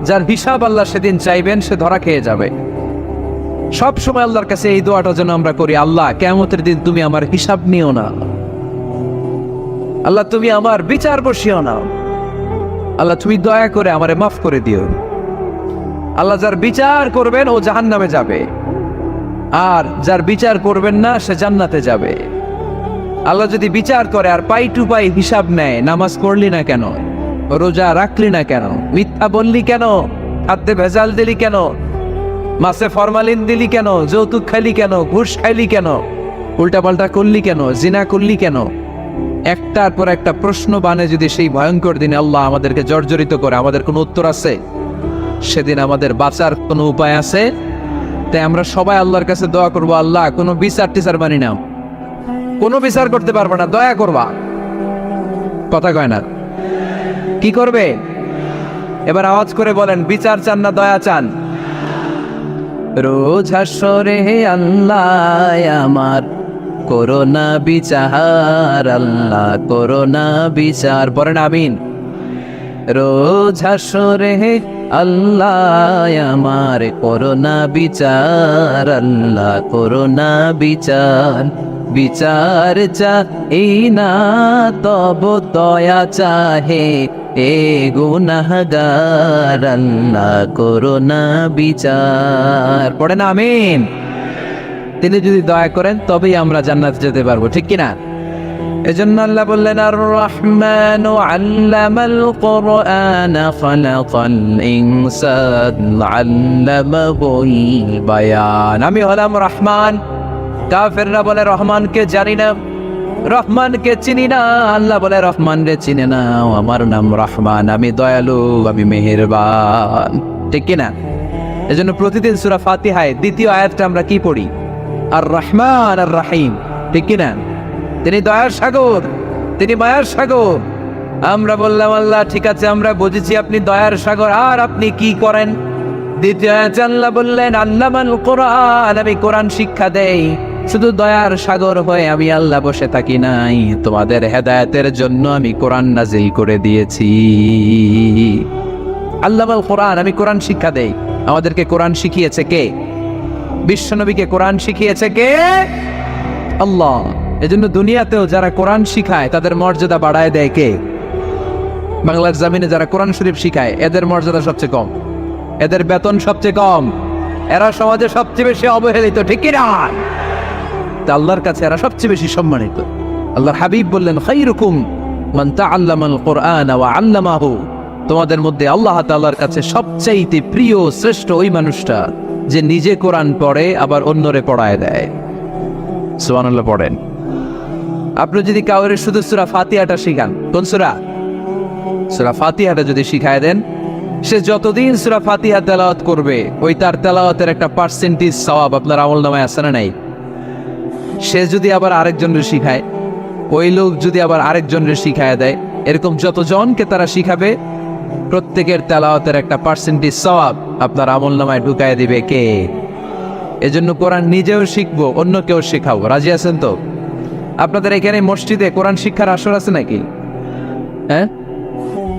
যার হিসাব আল্লাহ সেদিন চাইবেন সে ধরা খেয়ে যাবে। সব সময় আল্লাহর কাছে এই দোয়াটা যেন আমরা করি, আল্লাহ কিয়ামতের দিন তুমি আমার হিসাব নিও না, আল্লাহ তুমি আমার বিচার বসিও না, আল্লাহ তুমি দয়া করে আমারে মাফ করে দিও। আল্লাহ যার বিচার করবেন ও জাহান্নামে যাবে, আর যার বিচার করবেন না সে জান্নাতে যাবে। আল্লাহ যদি বিচার করে আর পাই টু পাই হিসাব নেয়, নামাজ পড়লি না কেন, রোজা রাখলি না কেন, মিথ্যা বললি কেন, খাদ্যে ভেজাল দিলি কেন, মাছে ফরমালিন দিলি কেন, যৌতুক খাইলি কেন, ঘুষ খাইলি কেন, উল্টাপাল্টা করলি কেন, জিনা করলি কেন, একটার পর একটা প্রশ্ন বানে যদি সেই ভয়ঙ্কর দিনে আল্লাহ আমাদেরকে জর্জরিত করে, আমাদের কোনো উত্তর আছে? সেদিন আমাদের বাঁচার কোনো উপায় আছে? তাই আমরা সবাই আল্লাহর কাছে দোয়া করবো, আল্লাহ কোনো বিচার টিচার মানি না, কোনো বিচার করতে পারবে না, দয়া করবা। কথা কয় না? কি করবে? এবার আওয়াজ করে বলেন, বিচার চান না দয়া চান? রোজ হাসরে আল্লাহ আমার করোনা বিচার, আল্লাহ করোনা বিচার, পড়েন আমিন। রোজ হাসরে আল্লাহ আমার করোনা বিচার, আল্লাহ করোনা বিচার। বিচার চাই না তব দয়া চাহে এ গুনাহগার, আল্লাহ করোনা বিচার। পড়েন আমিন। তিনি যদি দয়া করেন তবেই আমরা জান্নাতে যেতে পারবো, ঠিক কিনা? এজন্য আল্লাহ বললেন, আর রহমানু আল্লামাল কুরআন খালাকাল ইনসান আল্লামাহুল বায়ান। আমি হলাম রহমান। কাফেররা বলে রহমানকে জানি না, রহমানকে চিনি না। আল্লাহ বলে রহমান রে চিনে না, আমার নাম রহমান, আমি দয়ালু, আমি মেহেরবান, ঠিক কিনা? এজন্য প্রতিদিন সূরা ফাতিহায় দ্বিতীয় আয়াতটা আমরা কি পড়ি? আর রহমান আর রাহিম, ঠিক কিনা? তিনি দয়ার সাগর, তিনি মায়ার সাগর। আমরা বললাম, আল্লাহ ঠিক আছে আমরা বুঝেছি আপনি দয়ার সাগর, আর আপনি কি করেন? দ্বিতীয় আয়াতে আল্লাহ বললেন, আল্লামাল কোরআন, আমি কোরআন শিক্ষা দেই। শুধু দয়ার সাগর হয়ে আমি আল্লাহ বসে থাকি নাই, তোমাদের হেদায়েতের জন্য আমি কোরআন নাজিল করে দিয়েছি। আল্লামাল কোরআন, আমি কোরআন শিক্ষা দেই। আমাদেরকে কোরআন শিখিয়েছে কে? বিশ্বনবীকে কোরআন শিখিয়েছে কে? আল্লাহ। এজন্য দুনিয়াতেও যারা কোরআন শিখায় তাদের মর্যাদা বাড়ায় দেয় কে? বাংলার জমিনে যারা কোরআন শরীফ শিখায় এদের মর্যাদা সবচেয়ে কম, এদের বেতন সবচেয়ে কম, এরা সমাজে সবচেয়ে বেশি অবহেলিত, ঠিক কি না? আল্লাহর কাছে এরা সবচেয়ে বেশি সম্মানিত। আল্লাহর হাবিব বললেন, খায়রুকুম মান তাআল্লামাল কুরআন ওয়া আল্লামাহু। তোমাদের মধ্যে আল্লাহ তাআলার কাছে সবচাইতে প্রিয় শ্রেষ্ঠ ওই মানুষটা যে নিজে কোরআন পড়ে আবার অন্যরে পড়ায় দেয়। সুবহানাল্লাহ পড়েন। আপনি যদি কাউরে শুধু সূরা ফাতিহাটা শিখান, কোন সূরা? সূরা ফাতিহাটা যদি শিখায় দেন, সে যতদিন সূরা ফাতিহা তেলাওয়াত করবে, ওই তার তেলাওয়াতের একটা পার্সেন্টেজ সওয়াব আপনার আমলনামায় আছে না নাই? সে যদি আবার আরেকজনের শিখায়, ওই লোক যদি আবার আরেকজনের শিখায় দেয়, এরকম যতজনকে তারা শিখাবে, প্রত্যেকের তেলাওয়াতের একটা পার্সেন্টেজ সওয়াব আপনার আমলনামায় ঢুকায় দিবে কে? এজন্য কোরআন নিজেও শিখবো, অন্য কেউ শেখাবো। রাজি আছেন তো? আপনাদের এখানে মসজিদে কোরআন শিক্ষার আসর আছে নাকি? হ্যাঁ,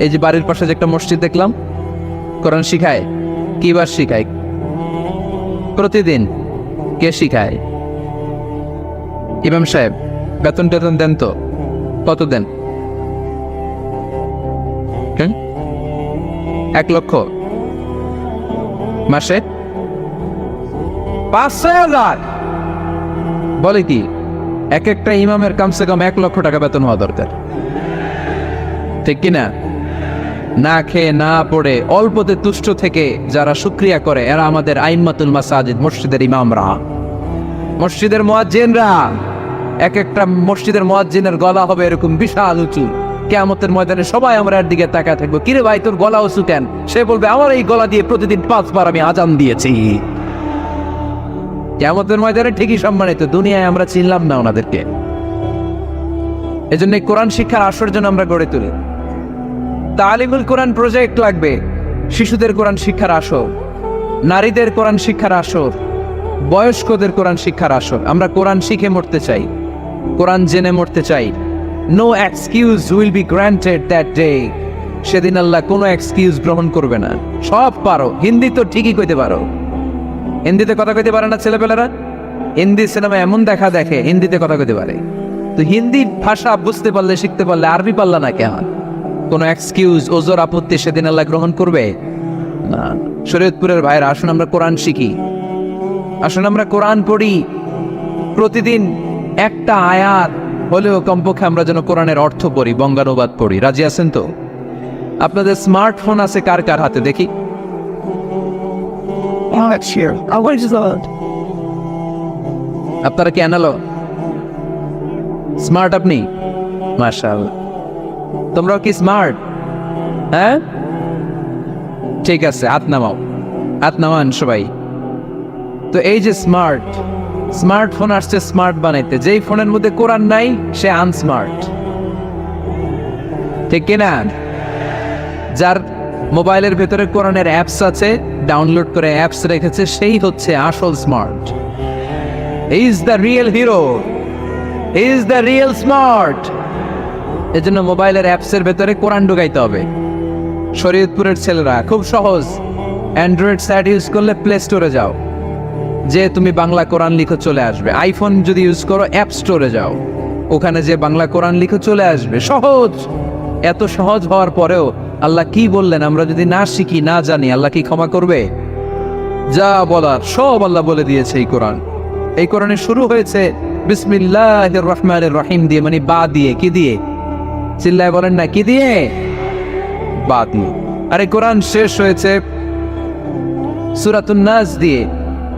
এই যে বাড়ির পাশে যে একটা মসজিদ দেখলাম, কোরআন শিখায়। কি বার শিখায়? প্রতিদিন। কে শিখায়? ইমাম সাহেব। বেতন টেতন দেন তো? কত দেন? 1 লক্ষ মাসে? 5,000? বলে কি? এক একটা ইমামের কমসে কম 1 লক্ষ টাকা বেতন হওয়া দরকার, ঠিক কিনা? না খেয়ে না পড়ে অল্পতে তুষ্ট থেকে যারা শুকরিয়া করে, এরা আমাদের আইম্মাতুল মাসাজিদ, মসজিদের ইমামরা, মসজিদের মুয়াজ্জিনরা। এক একটা মসজিদের মুয়াজ্জিনের গলা হবে এরকম বিশাল উঁচু। কিয়ামতের ময়দানে সবাই আমরা এর দিকে তাকায় থাকবো, কিরে ভাই তোর গলা উঁচু কেন? সে বলবে, আমার এই গলা দিয়ে প্রতিদিন 5 বার আমি আজান দিয়েছি। কিয়ামতের ময়দানে ঠিকই সম্মানিত, দুনিয়ায় আমরা চিনলাম না ওনাদেরকে। এজন্য কোরআন শিক্ষার আসর যেন আমরা গড়ে তুলি। তালিমুল কোরআন প্রজেক্ট লাগবে, শিশুদের কোরআন শিক্ষার আসর, নারীদের কোরআন শিক্ষার আসর, বয়স্কদের কোরআন শিক্ষার আসর। আমরা কোরআন শিখে মরতে চাই, কোরআন জেনে মরতে চাই। No excuse will be granted that day. সেদিন আল্লাহ কোনো এক্সকিউজ গ্রহণ করবে না। সব পারো, হিন্দি তো ঠিকই কইতে পারো। হিন্দিতে কথা কইতে পারে না ছেলেপেলেরা? হিন্দি সিনেমা এমন দেখা দেখে, হিন্দিতে কথা কইতে পারে। তো হিন্দি ভাষা বুঝতে পারলে, শিখতে পারলে, আরবি পারলা না কেন? কোনো এক্সকিউজ, ওজোর, আপত্তি সেদিন আল্লাহ গ্রহণ করবে না। শরীয়তপুরের ভাইরা, আসুন আমরা কোরআন শিখি, আসুন আমরা কোরআন পড়ি। প্রতিদিন একটা আয়াত হলেও কমপক্ষে আমরা যেন কোরআনের অর্থ পড়ি, বঙ্গানুবাদ পড়ি। রাজি আছেন তো? আপনাদের স্মার্টফোন আছে কার কার হাতে দেখি? আপনারা কি অ্যানালগ? স্মার্ট আপনি? মাশাআল্লাহ। তোমরাও কি স্মার্ট? হ্যাঁ, ঠিক আছে, হাত নামাও, হাত নামান সবাই। তো এই যে স্মার্টফোন আসছে স্মার্ট বানাইতে। যেই ফোনের মধ্যে কোরআন নাই সে আনস্মার্ট, ঠিক কিনা? যার মোবাইলের ভেতরে কোরআনের অ্যাপস আছে, ডাউনলোড করে অ্যাপস রেখেছে, সেই হচ্ছে আসল smart. Is the real hero, is the real smart. এজন্য মোবাইলের অ্যাপসের ভেতরে কোরআন ঢুকাইতে হবে। শরীয়তপুরের ছেলেরা খুব সহজ, অ্যান্ড্রয়েড সেট ইউজ করলে প্লে স্টোরে যাও, যে তুমি বাংলা কোরআন লিখো, চলে আসবে। আইফোন যদি ইউজ করো, অ্যাপ স্টোরে যাও, ওখানে যে বাংলা কোরআন লিখো, চলে আসবে। সহজ। এত সহজ হওয়ার পরেও আল্লাহ কি বললেন আমরা যদি না শিখি, না জানি, আল্লাহ কি ক্ষমা করবে? যা বলার সব আল্লাহ বলে দিয়েছে এই কোরআন। এই কোরআনে শুরু হয়েছে বিসমিল্লাহির রহমানির রহিম দিয়ে, মানে বা দিয়ে। কি দিয়ে? চিল্লায় বলেন না, কি দিয়ে? বা দিয়ে। আর এই কোরআন শেষ হয়েছে সূরাতুন নাস দিয়ে,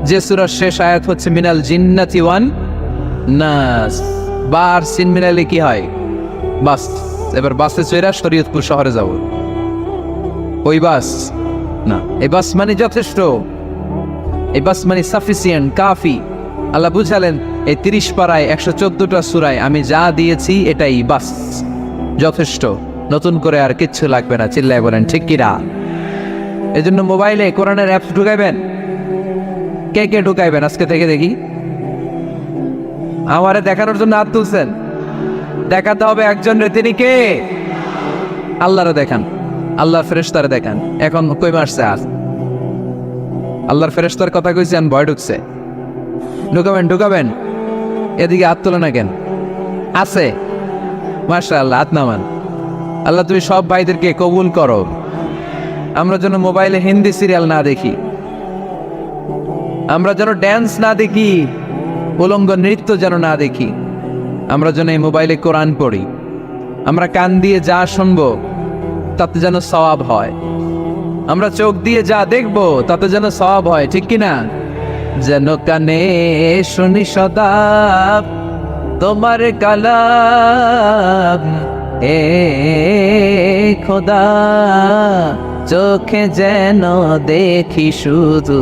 যে সূরার শেষ আয়াত হচ্ছে মিনাল জিন্নাতি ওয়ান নাস। বার সিন মিলালে কি হয়? বাস। এবার বাসে চড়ে শরীয়তপুর শহরে যাব। ওই বাস না, এই বাস মানে যথেষ্ট, এই বাস মানে সাফিসিয়েন্ট, কাফি। আল্লাহ বুঝালেন এই 30 পারায় 114টা সূরায় আমি যা দিয়েছি এটাই বাস, যথেষ্ট। নতুন করে আর কিচ্ছু লাগবে না। চিল্লায় বলেন ঠিক কিনা? এজন্য মোবাইলে কোরআনের অ্যাপস ঢুকাইবেন। কে কে ঢুকাইবেন আজকে থেকে দেখি? আমারে দেখানোর জন্য হাত তুলছেন? দেখাতে হবে একজনের, তিনি কে? আল্লাহরে দেখান, আল্লাহর ফেরেশতারে দেখান। এখন কই মারছে আজ? আল্লাহর ফেরেশতার কথা কইছেন, ভয় ঢুকছে। ঢুকাবেন, ঢুকাবেন। এদিকে হাত তোলে না কেন? আছে, মাশাআল্লাহ, হাত নামান। আল্লাহ তুমি সব ভাইদেরকে কবুল করো। আমরা যেন মোবাইলে হিন্দি সিরিয়াল না দেখি, আমরা যেন ড্যান্স না দেখি, উলঙ্গ নৃত্য যেন না দেখি। আমরা যেন এই মোবাইলে কোরআন পড়ি। আমরা কান দিয়ে যা শুনবো তাতে যেন সওয়াব হয়। আমরা চোখ দিয়ে যা দেখবো তাতে যেন সওয়াব হয়, ঠিক কিনা? যেন কানে শুনি সদা তোমার কালাম এ খোদা, চোখে যেন দেখি শুধু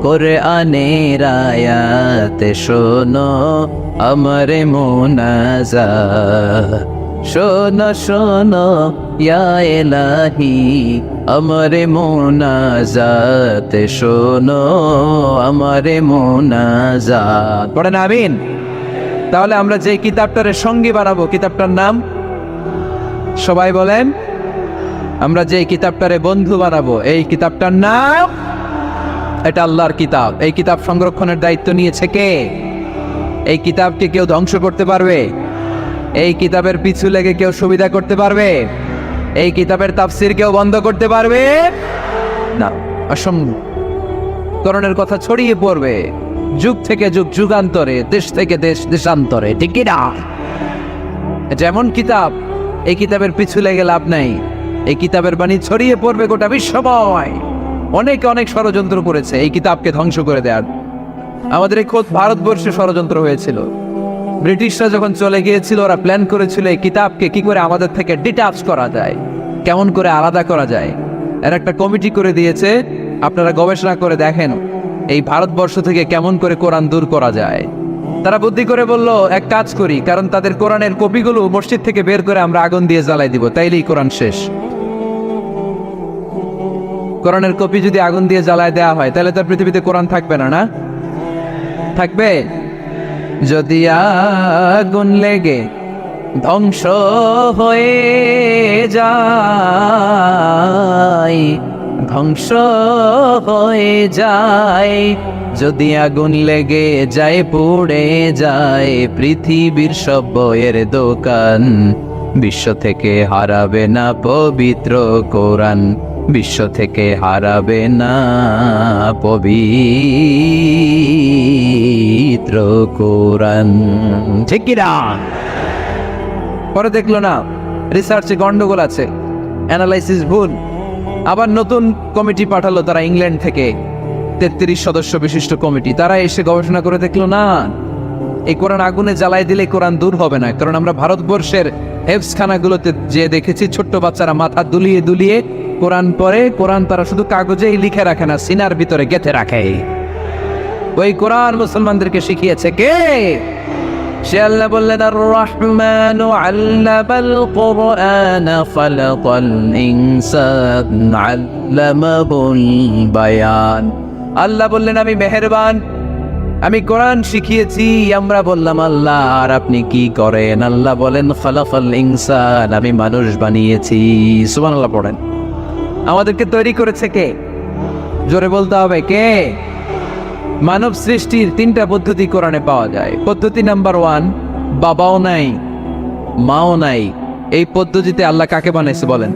কোরআনের আয়াত, শোনো আমার মোনাজাত, শোনো শোনো ইয়া ইলাহি আমার মোনাজাত, শোনো আমার মোনাজাত। পড়েন আমিন। তাহলে আমরা যে কিতাবটারে সঙ্গী বানাবো, কিতাবটার নাম সবাই বলেন। আমরা যে কিতাবটারে বন্ধু বানাবো, এই কিতাবটার নাম, এটা আল্লাহর কিতাব। এই কিতাব সংরক্ষণের দায়িত্ব নিয়েছে কে? এই কিতাবকে কেউ ধ্বংস করতে পারবে? এই কিতাবের পিছু লেগে কেউ সুবিধা করতে পারবে? এই কিতাবের তাফসির কেউ বন্ধ করতে পারবে না, অসম্ভব। করণের কথা ছড়িয়ে পড়বে যুগ থেকে যুগ, যুগান্তরে, দেশ থেকে দেশ, দেশান্তরে, ঠিক কি না? যেমন কিতাব, এই কিতাবের পিছু লেগে লাভ নাই। এই কিতাবের বাণী ছড়িয়ে পড়বে গোটা বিশ্বময়। অনেকে অনেক ষড়যন্ত্র করেছে এই কিতাবকে ধ্বংস করে দেওয়ার। আমাদের এই খোদ ভারতবর্ষে ষড়যন্ত্র হয়েছিল। ব্রিটিশরা যখন চলে গিয়েছিল, ওরা প্ল্যান করেছিল এই কিতাবকে কি করে আমাদের থেকে ডিটাচ করা যায়, কেমন করে আলাদা করা যায়। এর একটা কমিটি করে দিয়েছে, আপনারা গবেষণা করে দেখেন এই ভারতবর্ষ থেকে কেমন করে কোরআন দূর করা যায়। তারা বুদ্ধি করে বলল, এক কাজ করি, কারণ তাদের কোরআনের কপিগুলো মসজিদ থেকে বের করে আমরা আগুন দিয়ে জ্বালাই দিব, তাইলেই কোরআন শেষ। কোরআনের কপি যদি আগুন দিয়ে জ্বালায় দেওয়া হয়, তাহলে তার পৃথিবীতে কোরআন থাকবে না, না থাকবে? যদি আগুন লেগে ধ্বংস হয়ে যায়, ধ্বংস হয়ে যায়, যদি আগুন লেগে যায়, পুড়ে যায় পৃথিবীর সব বইয়ের দোকান, বিশ্ব থেকে হারাবে না পবিত্র কোরআন, বিশ্ব থেকে হারাবে না পবিত্র কোরআন, ঠিক কি না? পরে দেখলো না রিসার্চে গন্ডগোল আছে, অ্যানালাইসিস ভুল। আবার নতুন কমিটি পাঠালো তারা ইংল্যান্ড থেকে, 33 সদস্য বিশিষ্ট কমিটি। তারা এসে গবেষণা করে দেখলো না, এই কোরআন আগুনে জ্বালাই দিলে কোরআন দূর হবে না। কারণ আমরা ভারতবর্ষের হেফজখানাগুলোতে যে দেখেছি, ছোট্ট বাচ্চারা মাথা দুলিয়ে দুলিয়ে কোরআন পড়ে। কোরআন তারা শুধু কাগজেই লিখে রাখে না, সিনার ভিতরে গেঁথে রাখে। ওই কোরআন মুসলমানদেরকে শিখিয়েছে কে? সে আল্লাহ বললেন, আর রহমানু আল্লামাল কুরআন খালাকাল ইনসান আল্লামাহুল বায়ান। আল্লাহ বললেন, আমি মেহেরবান, আমি কোরআন শিখিয়েছি। আমরা বললাম, আল্লাহ আর আপনি কি করেন? আল্লাহ বলেন, খালাকাল ইনসান, আমি মানুষ বানিয়েছি। সুবহানাল্লাহ পড়েন। আমাদেরকে তৈরি করেছে কে? জোরে বলতে হবে, কে? মানব সৃষ্টির 3টা পদ্ধতি কোরআনে পাওয়া যায়। পদ্ধতি নাম্বার 1, বাবাও নাই মাও নাই। এই পদ্ধতিতে আল্লাহ কাকে বানাইছে বলেন?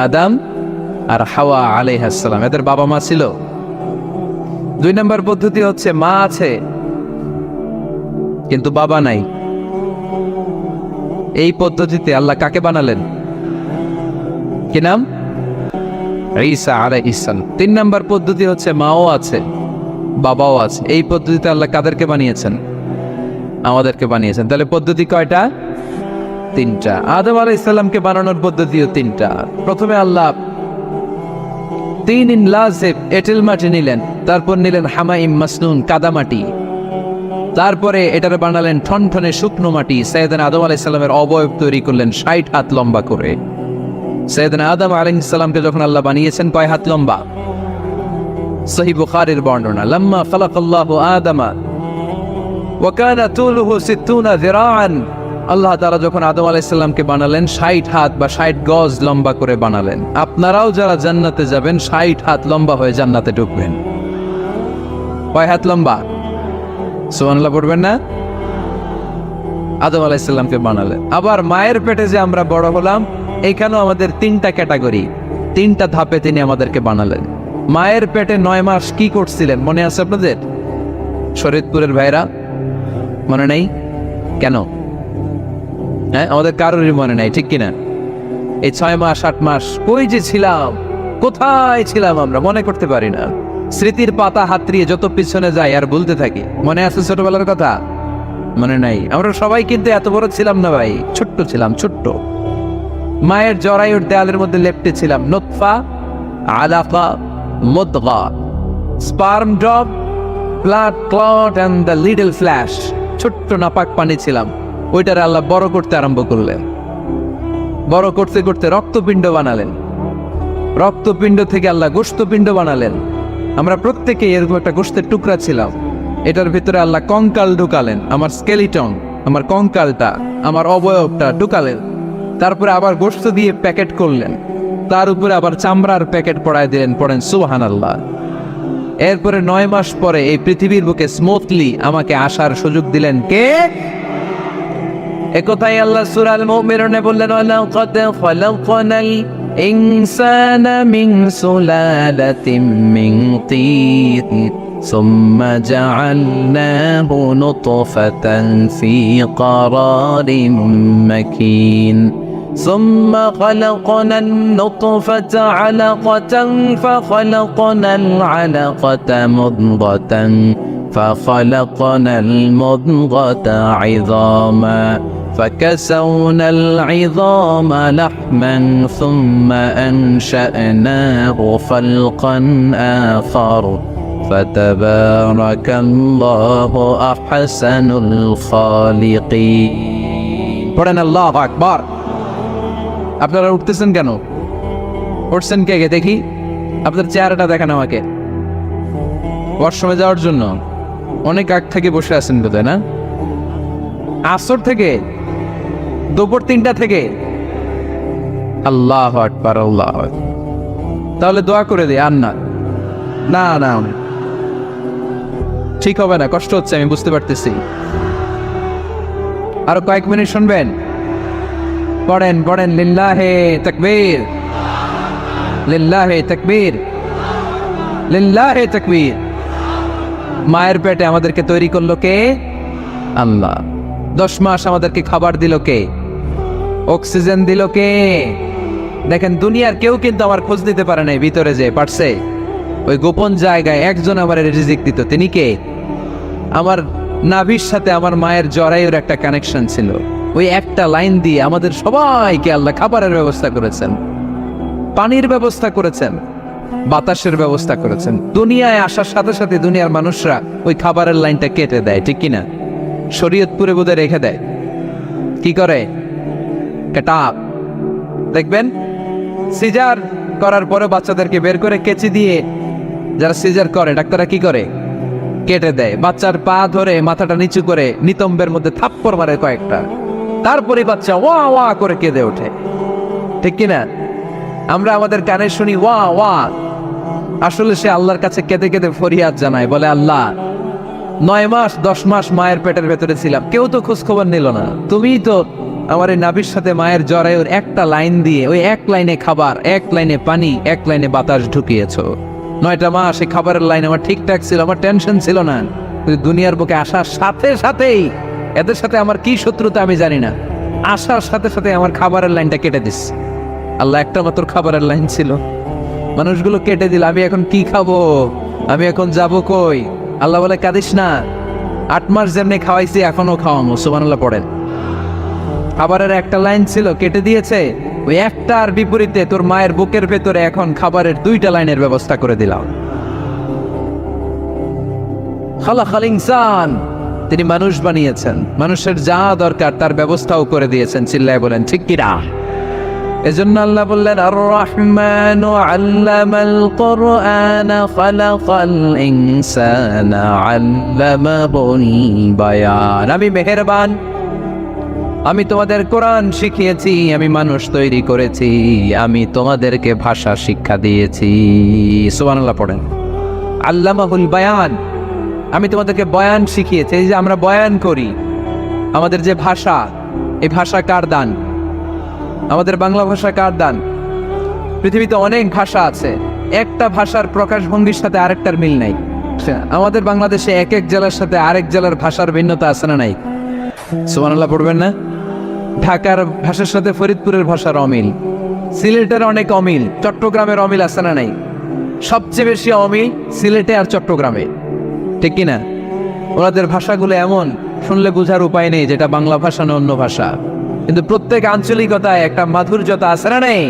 আদম আর হাওয়া আলাইহিস সালাম, এদের বাবা মা ছিল। 2 নম্বর পদ্ধতি হচ্ছে মা আছে কিন্তু বাবা নাই। এই পদ্ধতিতে আল্লাহ কাকে বানালেন? কি নাম? ঈসা আলাইহিস সালাম। 3 নম্বর পদ্ধতি হচ্ছে মাও আছে বাবাও আছে। এই পদ্ধতিতে আল্লাহ কাদেরকে বানিয়েছেন? আমাদেরকে বানিয়েছেন। তাহলে পদ্ধতি কয়টা? 3টা। আদম আলাইহিস সালামকে বানানোর পদ্ধতিও 3টা। প্রথমে আল্লাহ 3 লাজিব এঁটেল মাটি নিলেন, তারপর নিলেন হামাইম মাসনুন কাদামাটি, তারপরে এটারে বানালেন ঠনঠনে শুকনো মাটি। সাইয়েদনা আদম আলাইহিস সালামের অবয়ব তৈরি করলেন 60 হাত লম্বা করে। সাইয়েদনা আদম আলাইহিস সালামকে যখন আল্লাহ বানিয়েছেন, কয় হাত লম্বা? সহিহ বুখারীর বর্ণনা, লাম্মা খালাকাল্লাহু আদামা ওয়া কানা তুলুহু 60 যিরাআন। আল্লাহ তাআলা যখন আদম আলাইহিস সালামকে বানালেন, 60 হাত বা 60 গজ লম্বা করে বানালেন। আপনারাও যারা জান্নাতে যাবেন, 60 হাত লম্বা হয়ে জান্নাতে ঢুকবেন। কয় হাত লম্বা? সুবহানাল্লাহ পড়বেন না? আদম আলাইহিস সালামকে বানালেন। আবার মায়ের পেটে যে আমরা বড় হলাম, এখানেও আমাদের 3টা ক্যাটাগরি, 3টা ধাপে তিনি আমাদেরকে বানালেন। মায়ের পেটে 9 মাস কি করছিলেন মনে আছে আপনাদের? শরীয়তপুরের ভাইরা মনে নেই কেন? হ্যাঁ, আমাদের কারোরই মনে নাই, ঠিক কিনা? এই 6 মাস 8 মাস কই যে ছিলাম, কোথায় ছিলাম আমরা মনে করতে পারি না। স্মৃতির পাতা হাতড়িয়ে যত পিছনে যাই আর বলতে থাকি। মনে আছে ছোটবেলার কথা? মনে নাই? আমরা সবাই কিন্তু এত বড় ছিলাম না ভাই, ছোট্ট ছিলাম, ছোট্ট। মায়ের জরায়ুর দেয়ালের মধ্যে লেপ্টে ছিলাম। নুতফা, আলাকা, মুদগা, sperm drop, blood clot and the little flesh. ছোট্ট নাপাক পানি ছিলাম, ওইটার আল্লাহ বড় করতে আরম্ভ করলেন। বড় করতে করতে রক্তপিণ্ড বানালেন, রক্তপিণ্ড থেকে আল্লাহ গোশতপিণ্ড বানালেন। আমরা প্রত্যেকে এরকম একটা গোশতের টুকরা ছিলাম। এটার ভিতরে আল্লাহ কঙ্কাল ঢুকালেন, আমার স্কেলিটন, আমার কঙ্কালটা, আমার অবয়বটা ঢুকালেন। তারপরে আবার গোশত দিয়ে প্যাকেট করলেন, তার উপরে আবার চামড়ার প্যাকেট পড়ায় দিলেন। পড়েন সুবহানাল্লাহ। এরপরে 9 মাস পরে এই পৃথিবীর বুকে স্মুথলি আমাকে আসার সুযোগ দিলেন কে? একথাই আল্লাহ সূরা আল মুমিনুনে বললেন, ওয়ালাকাদ খালাকনাল ইনসানা মিন সুলালাতিন মিন তিন সুম্মা জাআলনাহু নুতফাতান ফি ক্বারারিন মাকিন ثم خلقنا النطفة علقة فخلقنا العلقة مضغة فخلقنا المضغة عظاما فكسونا العظام لحما ثم أنشأناه خلقا آخر فتبارك الله أحسن الخالقين. পড়েন আল্লাহু আকবার। আপনারা উঠতেছেন কেন? উঠছেন কে কে দেখি? আপনাদের চেহারাটা দেখান আমাকে। ওয়াশরুমে যাওয়ার জন্য অনেক আগ থেকে বসে আছেন বোধহয়, না? আসর থেকে, দুপুর 3টা থেকে। আল্লাহু আকবার, আল্লাহু আকবার। তাহলে দোয়া করে দিই। আর না না না, ঠিক হবে না, কষ্ট হচ্ছে, আমি বুঝতে পারতেছি। আরো কয়েক মিনিট শুনবেন? পড়েন পড়েন, লিল্লাহে তাকবীর, লিল্লাহে তাকবীর, লিল্লাহে তাকবীর। মায়ের পেটে আমাদেরকে তৈরি করলো কে? আল্লাহ। 10 মাস আমাদেরকে খাবার দিল কে? অক্সিজেন দিল কে? দেখেন, দুনিয়ার কেউ কিন্তু আমার খোঁজ নিতে পারে নাই ভিতরে, যে পারছে ওই গোপন জায়গায় একজন আমার রিজিক দিত। তিনি কে? আমার নাভির সাথে আমার মায়ের জরায়ুর একটা কানেকশন ছিল। ওই একটা লাইন দিয়ে আমাদের সবাইকে আল্লাহ খাবারের ব্যবস্থা করেছেন, পানির ব্যবস্থা করেছেন, বাতাসের ব্যবস্থা করেছেন। দুনিয়ায় আসার সাথে সাথে দুনিয়ার মানুষরা ওই খাবারের লাইনটা কেটে দেয়, ঠিক কিনা? শরীয়তপুরে বোধে রেখে দেয়। কি করে? কাটাপ। দেখবেন সিজার করার পরে বাচ্চাদেরকে বের করে কেচি দিয়ে, যারা সিজার করে ডাক্তাররা কি করে? কেটে দেয়। বাচ্চার পা ধরে মাথাটা নিচু করে নিতম্বের মধ্যে থাপ্পড় মারে কয়েকটা, তারপরে বাচ্চা ওয়া ওয়া করে কেঁদে ওঠে, ঠিক কিনা? আমরা আমাদের কানে শুনি ওয়া ওয়া, আসলে সে আল্লাহর কাছে কেঁদে কেঁদে ফরিয়াদ জানায়, বলে আল্লাহ 9 মাস 10 মাস মায়ের পেটের ভেতরে ছিলাম, কেউ তো খোঁজ খবর নিল না। তুমিই তো আমার এই নাভির সাথে মায়ের জরায়ুর একটা লাইন দিয়ে, ওই এক লাইনে খাবার, এক লাইনে পানি, এক লাইনে বাতাস ঢুকিয়েছো। 9টা মাস এই খাবারের লাইন আমার ঠিকঠাক ছিল, আমার টেনশন ছিল না। দুনিয়ার বুকে আসার সাথে সাথেই, এদের সাথে আমার কি শত্রুতা আমি জানি না, আসার সাথে সাথে আমার খাবারের লাইনটা কেটে দিস। আল্লাহ একটা মাত্র খাবারের লাইন ছিল, মানুষগুলো কেটে দিল। আমি এখন কি খাবো? আমি এখন যাব কই? আল্লাহ বলে কাঁদিস না, 8 মাস যেমনি খাওয়াইছি এখনো খাওয়াবো। সুবহানাল্লাহ পড়েন। খাবারের একটা লাইন ছিল, কেটে দিয়েছে। ওই একটার বিপরীতে তোর মায়ের বুকের ভেতরে এখন খাবারের 2টা লাইনের ব্যবস্থা করে দিলাম। খালাকাল ইনসান, তিনি মানুষ বানিয়েছেন, মানুষের যা দরকার তার ব্যবস্থাও করে দিয়েছেন। চিল্লায় বলেন ঠিক কিনা? এজন্য আল্লাহ বললেন, আর রহমানু আল্লামাল কুরআন খালাকাল ইনসানা আল্লামাহুল বায়ান। আমি মেহেরবান, আমি তোমাদের কোরআন শিখিয়েছি, আমি মানুষ তৈরি করেছি, আমি তোমাদেরকে ভাষা শিক্ষা দিয়েছি। সুবহানাল্লাহ পড়েন। আল্লামাহুল বায়ান, আমি তোমাদেরকে বয়ান শিখিয়েছি। এই যে আমরা বয়ান করি, আমাদের যে ভাষা, এই ভাষা কার দান? আমাদের বাংলা ভাষা কার দান? পৃথিবীতে অনেক ভাষা আছে, একটা ভাষার প্রকাশভঙ্গির সাথে আরেকটার মিল নাই। আমাদের বাংলাদেশে এক এক জেলার সাথে আরেক জেলার ভাষার ভিন্নতা আছে না নাই? সুবহানাল্লাহ পড়বেন না? ঢাকার ভাষার সাথে ফরিদপুরের ভাষার অমিল, সিলেটের অনেক অমিল, চট্টগ্রামের অমিল আছে না নাই? সবচেয়ে বেশি অমিল সিলেটে আর চট্টগ্রামে, ঠিক কিনা? ওনাদের ভাষাগুলো এমন শুনলে বোঝার উপায় নেই যেটা বাংলা ভাষা না অন্য ভাষা, কিন্তু প্রত্যেক আঞ্চলিকতায় একটা মাধুর্যতা আছে না নেই?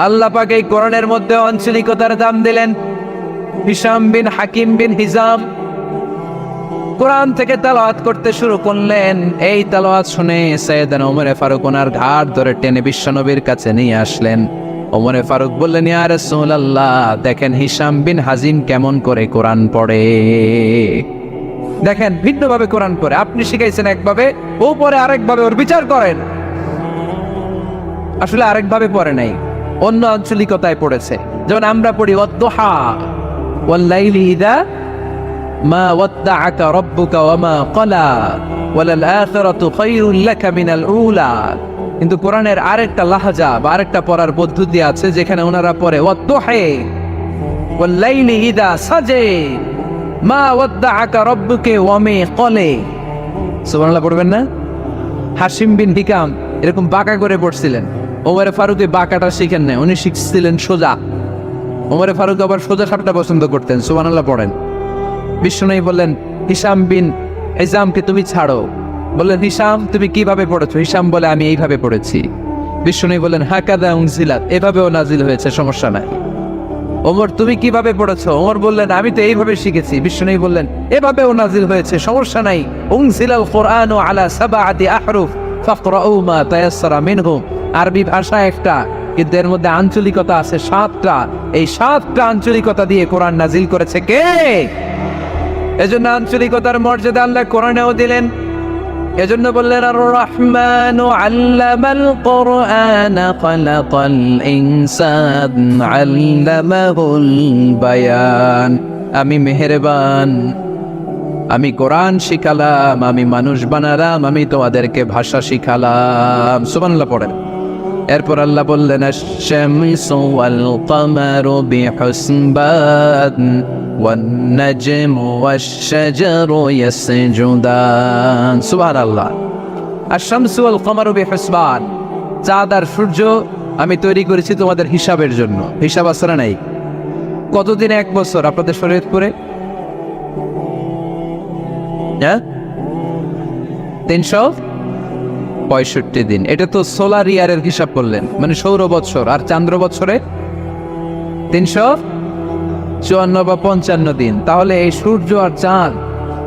আল্লাহ পাক এই কোরআনের মধ্যে আঞ্চলিকতার দাম দিলেন। হিশাম বিন হাকিম বিন হিজাম কোরআন থেকে তেলাওয়াত করতে শুরু করলেন। এই তেলাওয়াত শুনে সাইয়েদনা ওমরে ফারুক ওনার ঘাড় ধরে টেনে বিশ্বনবীর কাছে নিয়ে আসলেন। ওমরে ফারুক বললেন, ইয়া রাসূলুল্লাহ, দেখেন হিশাম বিন হাজিম কেমন করে কোরআন পড়ে, দেখেন ভিন্নভাবে কোরআন পড়ে। আপনি শিখাইছেন একভাবে, ও পড়ে আরেকভাবে, ওর বিচার করেন। আসলে আরেকভাবে পড়ে নাই, অন্য আঞ্চলিকতায় পড়েছে। যেমন আমরা পড়ি ওয়াদ-দুহা ওয়াল-লাইলি ইযা মা ওয়াদ্দাআকা রাব্বুকা ওয়া মা ক্বালা ওয়ালাল আখিরাতু খায়রুল লাকা মিনাল উলা। কিন্তু কোরআনের আরেকটা লাহজা বা আরেকটা পড়ার পদ্ধতি আছে যেখানে ওনারা পড়ে ওয়াদ-দুহা ওয়াল-লাইলি ইযা সাজা মা ওয়াদ্দাআকা রাব্বুকা ওয়া মা ক্বালা। সুবহানাল্লাহ পড়বেন না? হাশিম বিন হিকাম এরকম বাঁকা করে পড়ছিলেন। ওমরে ফারুক এই বাঁকাটা শিখেন না, উনি শিখছিলেন সোজা। ওমরে ফারুক আবার সোজা সাপটা পছন্দ করতেন। সুবহানাল্লাহ পড়েন। বিশ্বনবী বললেন, হিশাম বিন হিজামকে তুমি ছাড়ো। বললেন, হিশাম তুমি কিভাবে পড়েছো? হিশাম বলে, আমি এইভাবে পড়েছি। বিশ্বনবী বললেন, হাকাদা উনজিলাত, এভাবেও নাজিল হয়েছে, সমস্যা নাই। ওমর তুমি কিভাবে পড়েছো? ওমর বললেন, আমি তো এইভাবে শিখেছি। বিশ্বনবী বললেন, এভাবেও নাজিল হয়েছে, সমস্যা নাই। উনজিলাল কুরআনু আলা সাবআতি আহরুফ ফাকরাউ মা তায়াসসারা মিনহু। আরবি ভাষা একটা, কিন্তু এর মধ্যে আঞ্চলিকতা আছে 7টা। এই 7টা আঞ্চলিকতা দিয়ে কোরআন নাজিল করেছে কে? এজন্য আঞ্চলিকতার মর্যাদা আল্লাহ কোরআনেও দিলেন। এজন্য বললেন, আর রহমানু আল্লামাল কোরআন খালাকাল ইনসান আল্লামাহুল বায়ান। আমি মেহেরবান, আমি কোরআন শিখালাম, আমি মানুষ বানালাম, আমি তোমাদেরকে ভাষা শিখালাম। সুবহানাল্লাহ পড়েন। এরপর আল্লাহ বললেন, আশ-শামসু ওয়াল কামারু বিহুসবান ওয়ান নাজমু ওয়াশ-শাজারু ইয়াসজুদান। সুবহানাল্লাহ। আশ-শামসু ওয়াল কামারু বিহুসবান, চাঁদ আর সূর্য আমি তৈরি করেছি তোমাদের হিসাবের জন্য। হিসাব আছে না নাই? কতদিন এক বছর আপনাদের শরীয়তপুরে? 365 দিন। এটা তো সোলার ইয়ারের হিসাব করলেন, মানে সৌর বৎসর। আর চান্দ্র বৎসরে 354 বা 55 দিন। তাহলে এই সূর্য আর চাঁদ,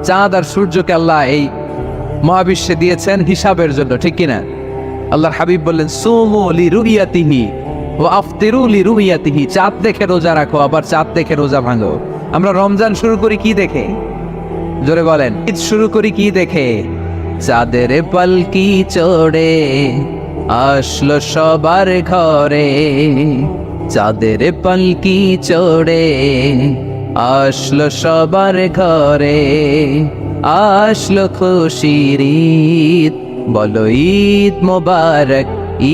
চাঁদ আর সূর্যকে আল্লাহ এই মহাবিশ্বে দিয়েছেন হিসাবের জন্য, ঠিক কিনা? আল্লাহর হাবিব বললেন, সুমু লিরুইয়াতিহি ওয়া আফতিরু লিরুইয়াতিহি। চাঁদ দেখে রোজা রাখো, আবার চাঁদ দেখে রোজা ভাঙো। আমরা রমজান শুরু করি কি দেখে? জোরে বলেন। ঈদ শুরু করি কি দেখে? চাঁদের পালকি চড়ে আসলো সবার ঘরে, চাঁদের পালকি চড়ে আসলো সবার ঘরে, আসলো খুশির ঈদ, বলো ঈদ মোবারক,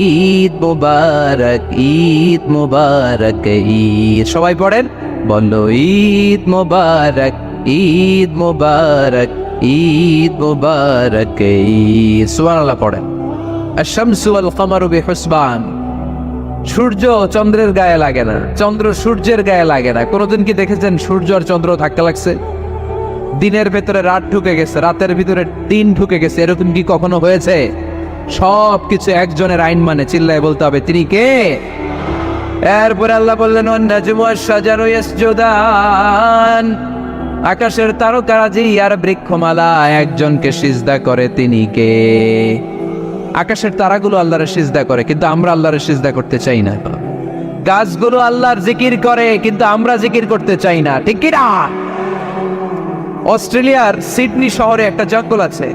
ঈদ মোবারক, ঈদ মোবারক, ঈদ। সবাই পড়েন, বলো ঈদ মোবারক, ঈদ মোবারক, ঈদ মোবারক, ঈদ। সুবহানাল্লাহ পড়েন। আশ-শামসু ওয়াল কামারু বিহুসবান। সূর্য চন্দ্রের গায়ে লাগে না, চন্দ্র সূর্যের গায়ে লাগে না। কোনোদিন কি দেখেছেন সূর্য আর চন্দ্র ধাক্কা লাগছে? দিনের ভেতরে রাত ঢুকে গেছে, রাতের ভিতরে দিন ঢুকে গেছে, এরকম কি কখনো হয়েছে? সব কিছু একজনের আইন মানে, চিল্লায় বলতে হবে, তিনি কে? এরপরে আল্লাহ বললেন, ওয়ান নাজমু ওয়াশ-শাজারু ইয়াসজুদান। আকাশের তারকারাজি আর বৃক্ষমালা একজনকে সিজদা করে, তিনি কে? আকাশের তারাগুলো আল্লাহর সিজদা করে, কিন্তু আমরা আল্লাহর সিজদা করতে চাই না। গাছগুলো আল্লাহর জিকির করে, কিন্তু আমরা জিকির করতে চাই না, ঠিক কি না? অস্ট্রেলিয়ার সিডনি শহরে একটা জঙ্গল আছে।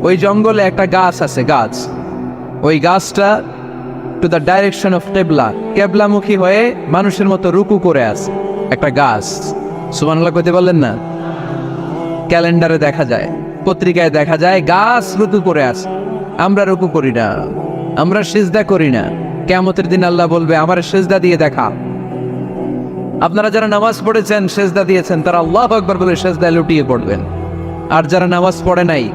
ওই জঙ্গলে একটা গাছ আছে, গাছ। ওই গাছটা টু দ্য ডাইরেকশন অফ কেবলা, কেবলামুখী হয়ে মানুষের মতো রুকু করে আছে একটা গাছ। সুবহানাল্লাহ কইতে বললেন না? ক্যালেন্ডারে দেখা যায়, পত্রিকায় দেখা যায়, গাছ রুকু করে আছে। আমরা রুকু করি না, আমরা সিজদা করি না। কিয়ামতের দিন আল্লাহ বলবে, আমার সিজদা দিয়ে দেখা। আপনারা যারা নামাজ পড়েছেন, সিজদা দিয়েছেন, তারা আল্লাহু আকবার বলে সিজদায় লুটিয়ে পড়বেন। আর যারা নামাজ পড়ে নাই,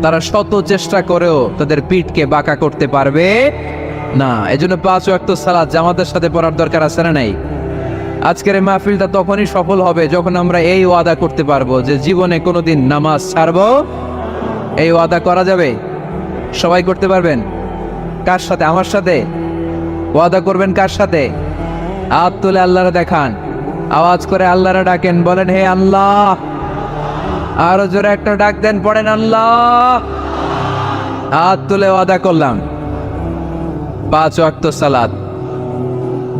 তারা শত চেষ্টা করেও তাদের পিঠকে বাঁকা করতে পারবে না। এজন্য 5 ওয়াক্ত সালাত জামাতের সাথে পড়ার দরকার আছে না নাই? আজকের এই মাহফিলটা তখনই সফল হবে যখন আমরা এই ওয়াদা করতে পারবো যে জীবনে কোনোদিন নামাজ ছাড়বো। এই ওয়াদা করা যাবে? সবাই করতে পারবেন? কার সাথে? আমার সাথে ওয়াদা করবেন? কার সাথে? হাত তুলে আল্লাহরে দেখান, আওয়াজ করে আল্লাহরে ডাকেন, বলেন হে আল্লাহ। আরো জোরে একটা ডাক দেন, পড়েন আল্লাহ। হাত তুলে ওয়াদা করলাম 5 ওয়াক্ত সালাত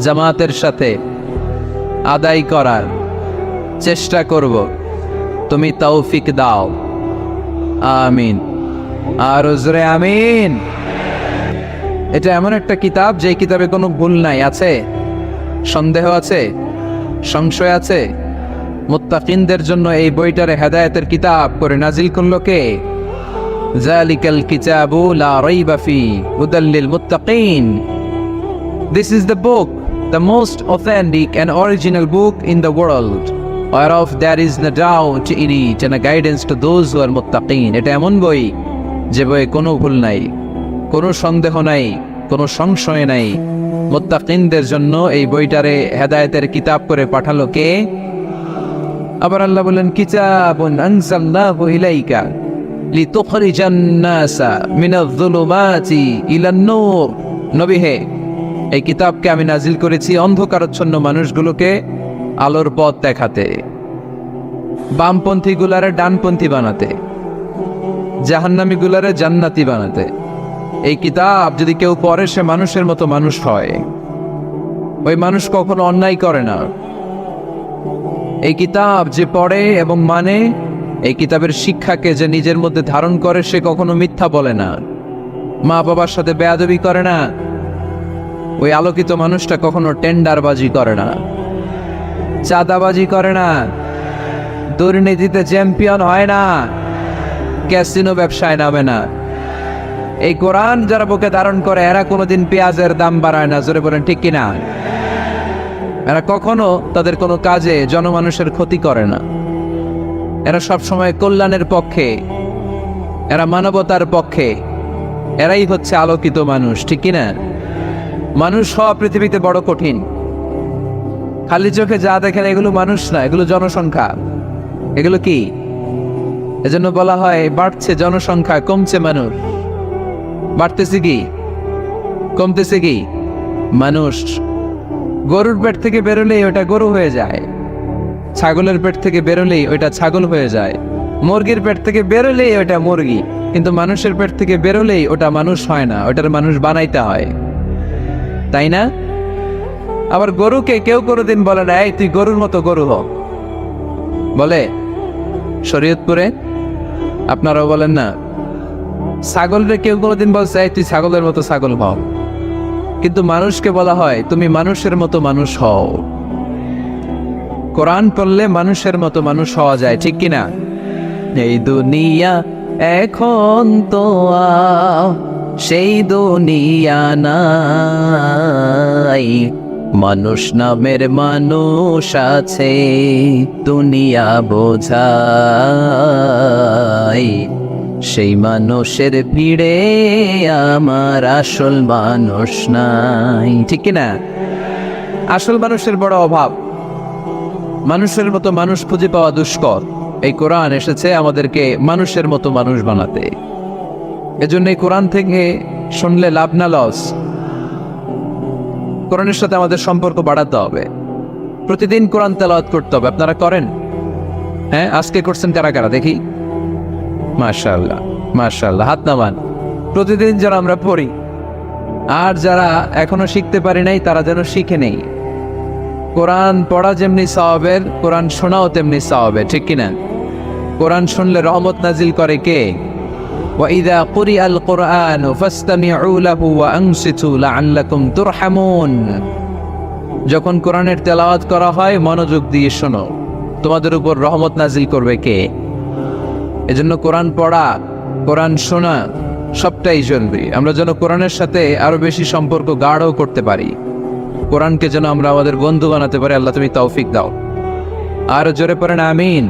জামাতের সাথে আদায় করার চেষ্টা করব, তুমি তৌফিক দাও, আমিন। আর জোরে আমিন। এটা এমন একটা কিতাব যে কিতাবে কোনো ভুল নাই। আছে? সন্দেহ আছে? সংশয় আছে? মুত্তাকিনদের জন্য এই বইটারে হেদায়েতের কিতাব করে নাজিল করলো কে? যালিকাল কিতাবু লা রাইবা ফি হুদাল লিল মুত্তাকিন। This is the book, the most authentic and original book in the world, whereof there is no doubt in it and a guidance to those who are muttaqin. এটা এমন বই যে বইয়ে কোনো ভুল নাই, কোনো সন্দেহ নাই, কোনো সংশয় নাই। মুত্তাকিনদের জন্য এই বইটারে হেদায়েতের কিতাব করে পাঠালো কে? আবার আল্লাহ বলেন কিতাবুন আনজালনাহু ইলাইকা লিতুখরিজান নাসা মিনাজ-যুলুমাতি ইলান-নূর। নবী হে, এই কিতাবকে আমি নাজিল করেছি অন্ধকারাচ্ছন্ন মানুষগুলোকে আলোর পথ দেখাতে, বামপন্থী গুলারে ডানপন্থী বানাতে, জাহান্নামী গুলারে জান্নাতি বানাতে। এই কিতাব যদি কেউ পড়ে সে মানুষের মতো মানুষ হয়। ওই মানুষ কখনো অন্যায় করে না। এই কিতাব যে পড়ে এবং মানে, এই কিতাবের শিক্ষাকে যে নিজের মধ্যে ধারণ করে সে কখনো মিথ্যা বলে না, মা বাবার সাথে বেয়াদবি করে না। ওই আলোকিত মানুষটা কখনো টেন্ডারবাজি করে না, চাঁদাবাজি করে না, দুর্নীতিতে চ্যাম্পিয়ন হয় না, ক্যাসিনো ব্যবসায় নামে না। এই কোরআন যারা বুকে ধারণ করে এরা কোনোদিন পেঁয়াজের দাম বাড়ায় না। জোরে বলেন ঠিক কিনা? এরা কখনো তাদের কোনো কাজে জনমানুষের ক্ষতি করে না। এরা সবসময় কল্যাণের পক্ষে, এরা মানবতার পক্ষে। এরাই হচ্ছে আলোকিত মানুষ, ঠিক কিনা? মানুষ হওয়া পৃথিবীতে বড় কঠিন। খালি চোখে যা দেখেন এগুলো মানুষ না, এগুলো জনসংখ্যা। এগুলো কি? এজন্য বলা হয় বাড়ছে জনসংখ্যা, কমছে মানুষ। বাড়তেছে কি? কমতেছে কি? মানুষ। গরুর পেট থেকে বেরোলেই ওটা গরু হয়ে যায়, ছাগলের পেট থেকে বেরোলেই ওইটা ছাগল হয়ে যায়, মুরগির পেট থেকে বেরোলেই ওটা মুরগি। কিন্তু মানুষের পেট থেকে বেরোলেই ওটা মানুষ হয় না, ওটার মানুষ বানাইতে হয়, তাই না? আবার গরুকে কেউ কোনোদিন বলে না এই তুই গরুর মতো গরু হ, বলে? শরীয়তপুরে আপনারাও বলেন না? ছাগলরে কেউ কোনোদিন বলছে এই তুই ছাগলের মতো ছাগল হও, কিন্তু মানুষকে বলা হয় তুমি মানুষের মতো মানুষ হও। কোরআন পড়লে মানুষের মতো মানুষ হওয়া যায়, ঠিক কিনা? এই দুনিয়া এখন তো সেই দুনিয়া নাই, মানুষ নামের মানুষ আছে দুনিয়া বোঝাই, সেই মানুষের ভিড়ে আমার আসল মানুষ নাই, ঠিক কিনা? আসল মানুষের বড় অভাব, মানুষের মতো মানুষ খুঁজে পাওয়া দুষ্কর। এই কোরআন এসেছে আমাদেরকে মানুষের মতো মানুষ বানাতে। এজন্য এই কোরআন থেকে শুনলে লাভ না লস। কোরআনের সাথে আমাদের সম্পর্ক বাড়াতে হবে, প্রতিদিন কোরআন তেলাওয়াত করতে হবে। আপনারা করেন? হ্যাঁ, আজকে করছেন কারা কারা দেখি? মাশাআল্লাহ মাশাআল্লাহ, হাত নামান। প্রতিদিন যারা আমরা পড়ি, আর যারা এখনো শিখতে পারি নাই তারা যেন শিখে নেই। কোরআন পড়া যেমনি সওয়াবের, কোরআন শোনাও তেমনি সওয়াবের, ঠিক কিনা? কোরআন শুনলে রহমত নাজিল করে কে? وَإِذَا قُرِئَ الْقُرْآنُ فَاسْتَمِعُوا لَهُ وَأَنصِتُوا لَعَلَّكُمْ تُرْحَمُونَ। যখন কোরআনের তেলাওয়াত করা হয় মনোযোগ দিয়ে শোনো, তোমাদের উপর রহমত নাজিল করবে কে? এজন্য কোরআন পড়া, কোরআন শোনা সবটাই জরুরি। আমরা যেন কোরআনের সাথে আরো বেশি সম্পর্ক গাঢ় করতে পারি, কোরআনকে যেন আমরা আমাদের বন্ধু বানাতে পারি। আল্লাহ তুমি তৌফিক দাও। আর জোরে পড়েন আমিন।